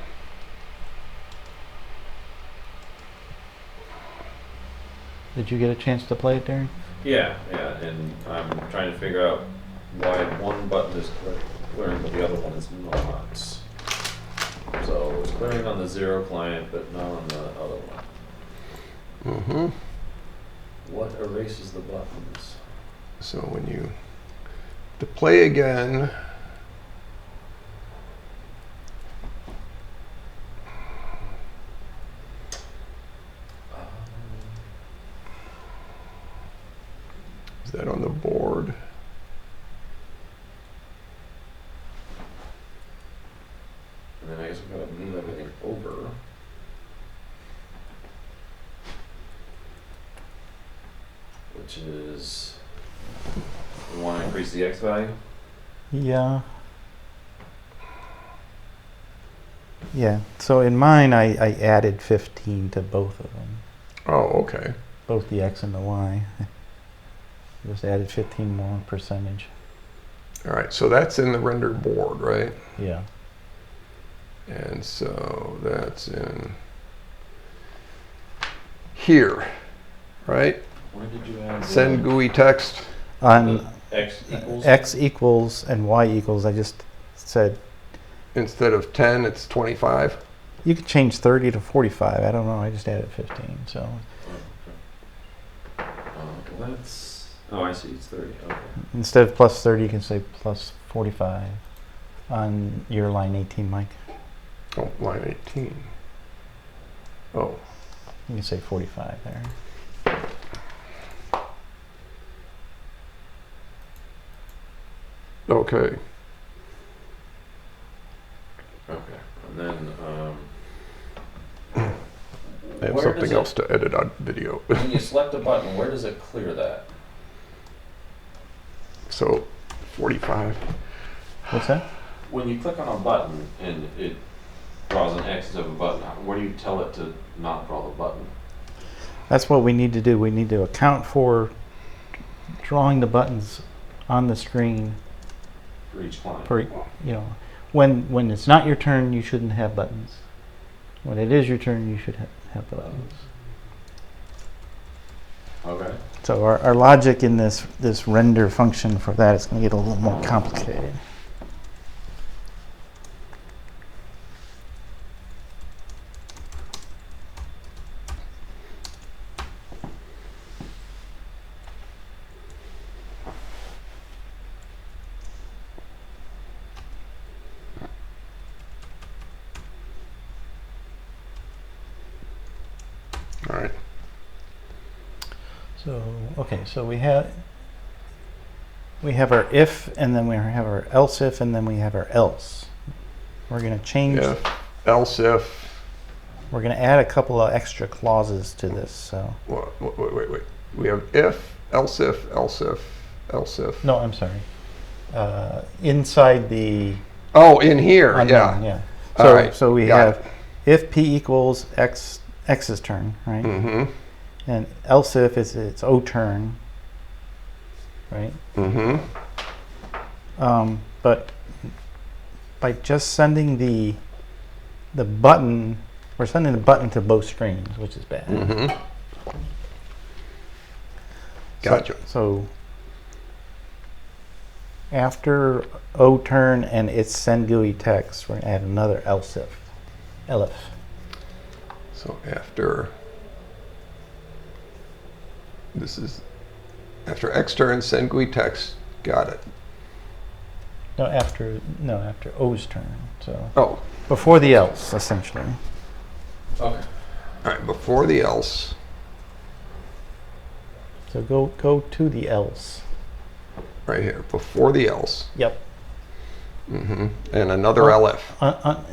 Did you get a chance to play it, Darren? Yeah, and I'm trying to figure out why one button is clearing but the other one is not. So it's clearing on the 0 client but not on the other one. Mm-hmm. What erases the buttons? So when you the play again board. And then I guess we've got to move everything over. Which is, we want to increase the X value? Yeah. Yeah, so in mine, I added 15 to both of them. Oh, okay. Both the X and the Y. Just added 15 more percentage. All right, so that's in the render board, right? Yeah. And so that's in here, right? Where did you add? Send GUI text. On X equals? X equals and Y equals, I just said, Instead of 10, it's 25. you could change 30 to 45. I don't know, I just added 15, so. That's, oh, I see, it's 30, okay. Instead of plus 30, you can say plus 45 on your line 18, Mike. Oh, line 18. Oh, You can say 45 there. okay. Okay, and then, I have where something does it- else to edit on video. when you select a button, where does it clear that? So 45. What's that? When you click on a button and it draws an X of a button, where do you tell it to not draw the button? That's what we need to do. We need to account for drawing the buttons on the screen For each client? for, when it's not your turn, you shouldn't have buttons. When it is your turn, you should have buttons. Okay. So our logic in this render function for that is going to get a little more complicated. All right. So, okay, so we have our if, and then we have our else if, and then we have our else. We're going to change, If, else if. we're going to add a couple of extra clauses to this, so. Wait. We have if, else if, else if, else if. No, I'm sorry. Inside the Oh, in here, unknown, yeah. So, All right, so we got have if p equals x's turn, right? Mm-hmm. And else if it's O turn, right? Mm-hmm. But by just sending the button, we're sending the button to both screens, which is bad. Mm-hmm. Gotcha. So after O turn and its send GUI text, we're gonna add another else if, elif. So after this is after X turn, send GUI text. Got it. No, after O's turn. So Oh, before the else, essentially. Okay. all right. Before the else. So go to the else. Right here. Before the else. Yep. Mm-hmm. And another LF.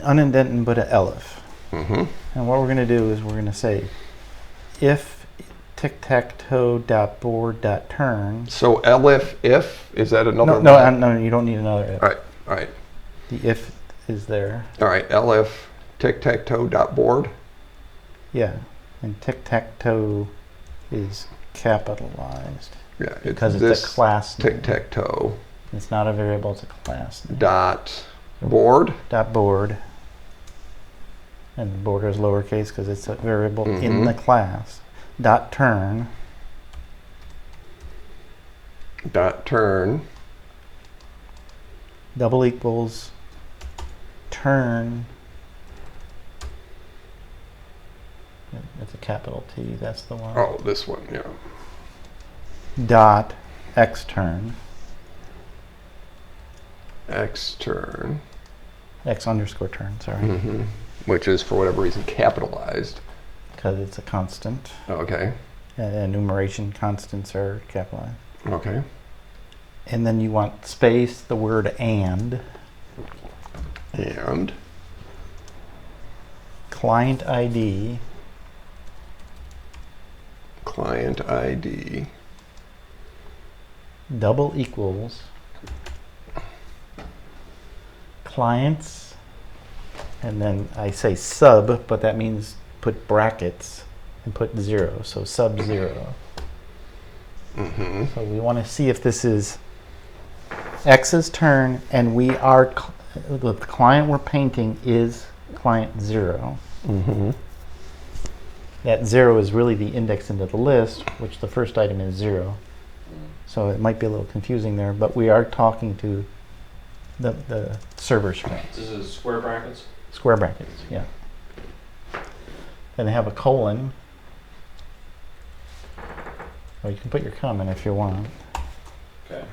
Unindented, but an elif. Mm-hmm. And what we're going to do is we're going to say if tic tac toe dot board dot turn. So LF if is that another? No, you don't need another if. All right. All right. The if is there. All right. LF tic tac toe dot board. Yeah, and tic tac toe is capitalized Yeah. because it's this a class name. tic tac toe It's not a variable; it's a class name. dot board. Dot board. And the border is lowercase because it's a variable in Mhm. the class. Dot turn. Dot turn. Double equals turn. It's a capital T. That's the one. Oh, this one. Yeah. Dot x turn. X turn. X underscore turn. Sorry, Mm-hmm. Which is for whatever reason capitalized. because it's a constant. Okay. And enumeration constants are capitalized. Okay. And then you want space, the word and, client ID, double equals, clients, and then I say sub, but that means put brackets and put 0, so sub 0. So we want to see if this is X's turn, and we are, the client we're painting is client 0. That 0 is really the index into the list, which the first item is 0. So it might be a little confusing there, but we are talking to the server string. This is square brackets? Square brackets, yeah. Then have a colon. Or you can put your comment if you want. Okay.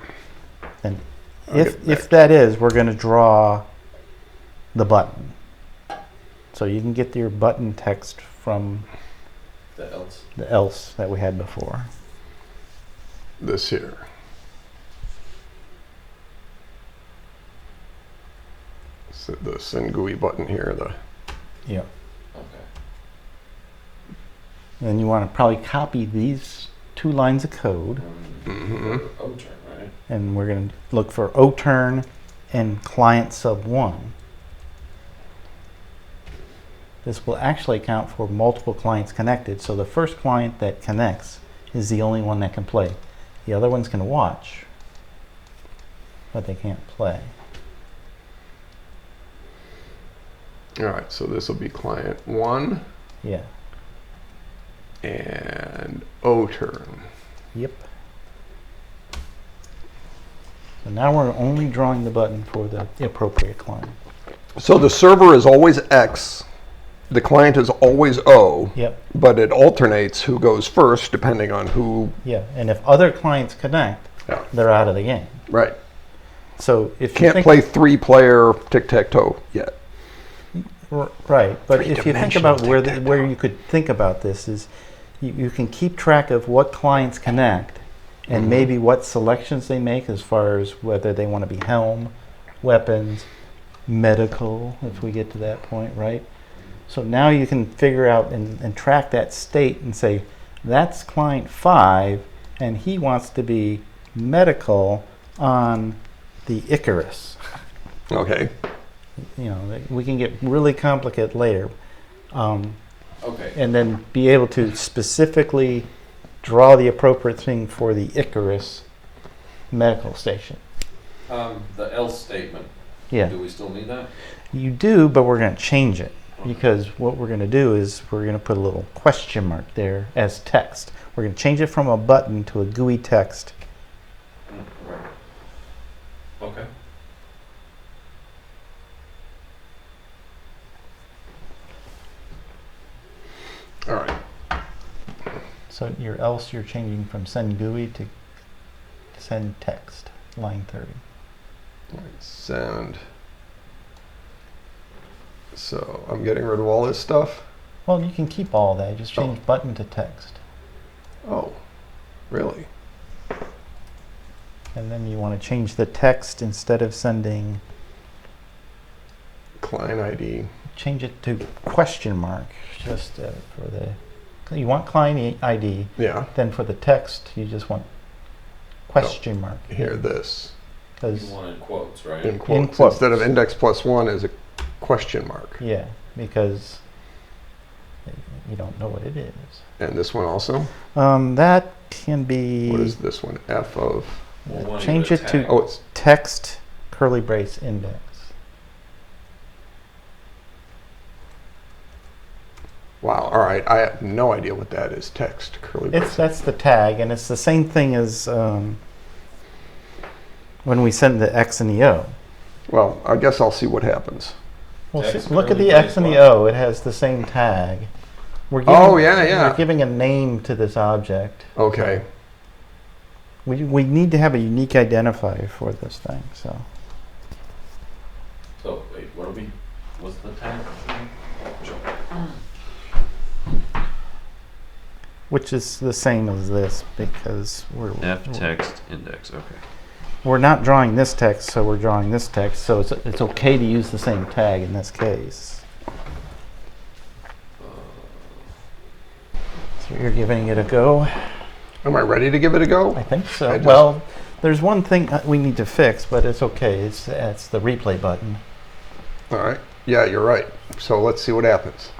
And if that is, we're going to draw the button. So you can get your button text from The else. the else that we had before. This here. So the Send GUI button here. Yeah. Okay. And you want to probably copy these 2 lines of code. O turn, right? And we're going to look for O turn and client sub 1. This will actually account for multiple clients connected. So the first client that connects is the only one that can play. The other ones can watch, but they can't play. All right, so this will be client 1 Yeah. and O turn. Yep. So now we're only drawing the button for the appropriate client. So the server is always X, the client is always O, Yep. but it alternates who goes first depending on who. Yeah. And if other clients connect, Yeah. they're out of the game. Right. So if you Can't think, play 3-player Tic Tac Toe yet. Right, but if you think about where Three-dimensional where you could think about this is, you can keep track of what clients connect, and maybe what selections they make as far as whether they want to be helm, weapons, medical, if we get to that point, right? So now you can figure out and track that state and say, that's client 5, and he wants to be medical on the Icarus. Okay. You know, we can get really complicated later. Okay. And then be able to specifically draw the appropriate thing for the Icarus medical station. The else statement. Yeah, Do we still need that? you do, but we're going to change it, because what we're going to do is we're going to put a little question mark there as text. We're going to change it from a button to a GUI text. Right. Okay. All right. So your else, you're changing from send GUI to send text, line 30. Send. So I'm getting rid of all this stuff. Well, you can keep all that. Just change button to text. Oh, really? And then you want to change the text instead of sending, Client ID. change it to question mark, just for the, you want client ID, Yeah. then for the text, you just want question mark. Here, this. You 'Cause- want in quotes, right? In quotes. quotes. Instead of index +1 is a question mark. yeah, because you don't know what it is. And this one also? That can be, What is this one? F of. Well, one change with it a to tag. Oh, it's. text curly brace index. Wow. All right. I have no idea what that is. Text curly brace. That's the tag, and it's the same thing as when we send the X and the O. Well, I guess I'll see what happens. Well, Text look at curly the brace X and the what? O. It has the same tag. We're giving, Oh, yeah, yeah. We're giving a name to this object. Okay. We need to have a unique identifier for this thing. So So wait, what's the tag? which is the same as this because we're F text index. Okay. we're not drawing this text, so we're drawing this text, so it's okay to use the same tag in this case. So you're giving it a go? Am I ready to give it a go? I think so. Well, there's one thing we need to fix, but it's okay. It's the replay button. All right. Yeah, you're right. So let's see what happens.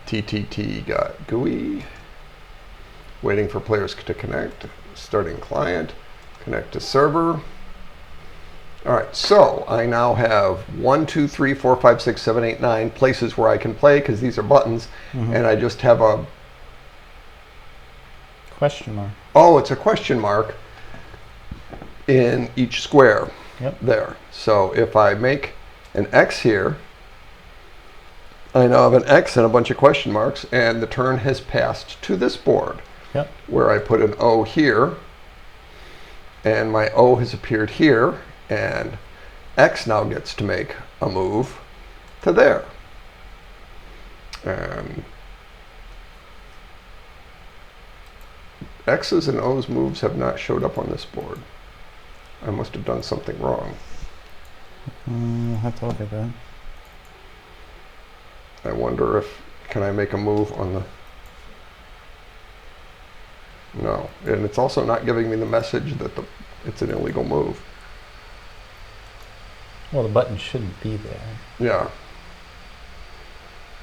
TTT got GUI. Waiting for players to connect. Starting client. Connect to server. All right. So I now have 1, 2, 3, 4, 5, 6, 7, 8, 9 places where I can play because these are buttons, and I just have a question mark. Oh, it's a question mark in each square. Yep. There. So if I make an X here, I now have an X and a bunch of question marks, and the turn has passed to this board. Yep. Where I put an O here, and my O has appeared here, and X now gets to make a move to there. And X's and O's moves have not showed up on this board. I must have done something wrong. I'll have to look at that. I wonder if, can I make a move on the, no. And it's also not giving me the message that it's an illegal move. Well, the button shouldn't be there. Yeah.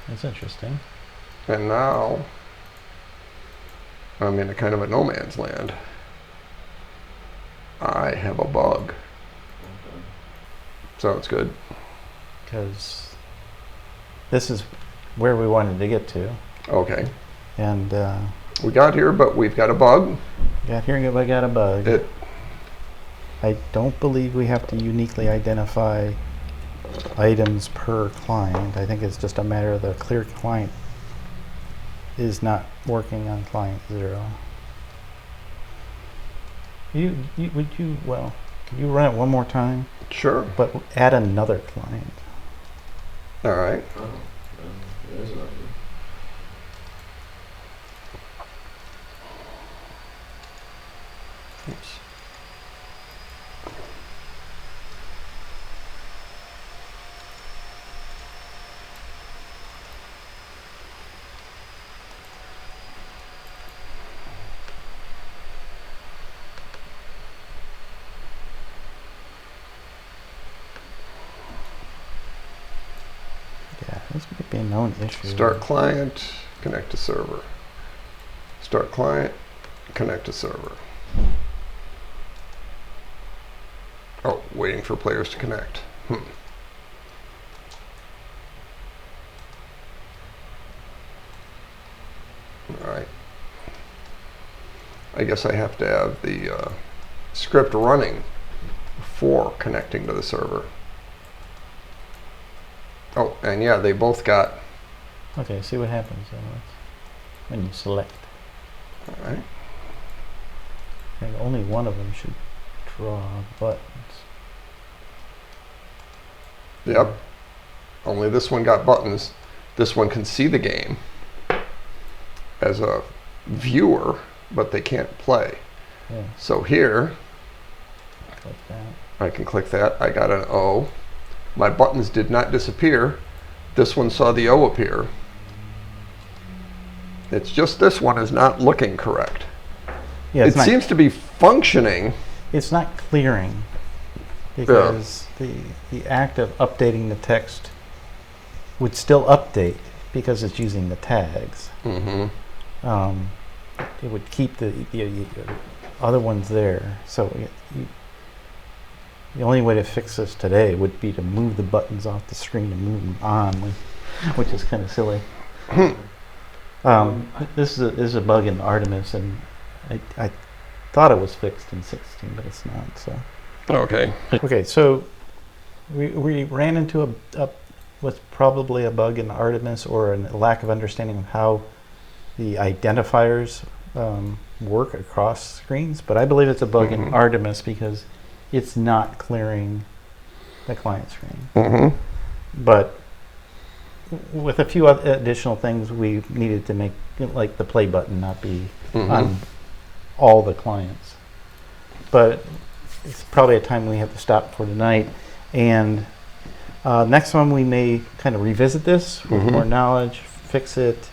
That's interesting. And now I'm in a kind of a no man's land. I have a bug. Sounds good. Because this is where we wanted to get to. Okay. And we got here, but we've got a bug. got here, but got a bug. I don't believe we have to uniquely identify items per client. I think it's just a matter of the clear client is not working on client 0. Well, can you run it one more time? Sure. But add another client. All right. Oh, there's an idea. Oops. Yeah, this might be a known issue. Start client, connect to server. Start client, connect to server. Oh, waiting for players to connect. All right. I guess I have to have the script running before connecting to the server. Oh, and yeah, they both got. Okay, see what happens when you select. All right. I think only one of them should draw buttons. Yep. Only this one got buttons. This one can see the game as a viewer, but they can't play. Yeah, So here, like that. I can click that. I got an O. My buttons did not disappear. This one saw the O appear. It's just this one is not looking correct. Yeah, It seems to be functioning. it's not clearing because the act of updating the text would still update because it's using the tags. Mm-hmm. It would keep the other ones there. So the only way to fix this today would be to move the buttons off the screen and move them on, which is kind of silly. This is a bug in Artemis, and I thought it was fixed in 16, but it's not. So Okay. okay, so we ran into what's probably a bug in Artemis or a lack of understanding of how the identifiers work across screens, but I believe it's a bug in Artemis because it's not clearing the client screen. Mm-hmm. But with a few additional things, we needed to make like the play button not be on all the clients. But it's probably a time we have to stop for tonight. And next one we may kind of revisit this with more knowledge, fix it,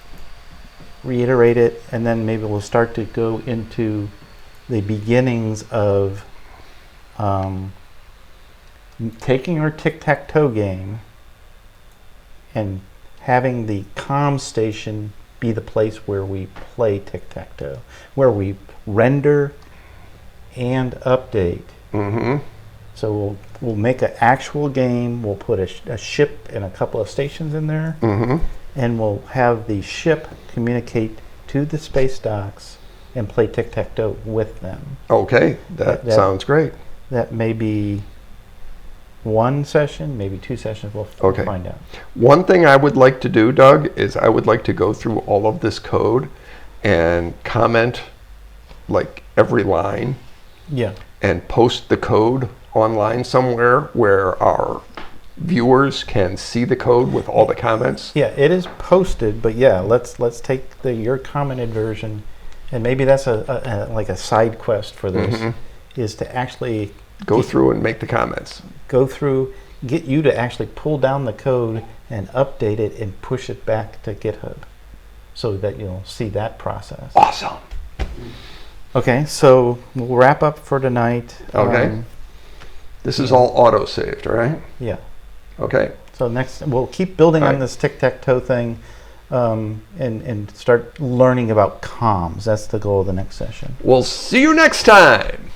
reiterate it, and then maybe we'll start to go into the beginnings of taking our Tic Tac Toe game and having the comm station be the place where we play Tic Tac Toe, where we render and update. So we'll make an actual game. We'll put a ship and a couple of stations in there, and we'll have the ship communicate to the space docks and play Tic Tac Toe with them. Okay, that sounds great. That may be one session, maybe 2 sessions. We'll find out. One thing I would like to do, Doug, is I would like to go through all of this code and comment like every line. Yeah. And post the code online somewhere where our viewers can see the code with all the comments. Yeah, it is posted, but yeah, let's take your commented version, and maybe that's like a side quest for this, is to actually go through and make the comments. Go through, get you to actually pull down the code and update it and push it back to GitHub so that you'll see that process. Awesome. Okay, so we'll wrap up for tonight. Okay. This is all auto-saved, right? Yeah. Okay. So next, we'll keep building on this tic-tac-toe thing and start learning about comms. That's the goal of the next session. We'll see you next time.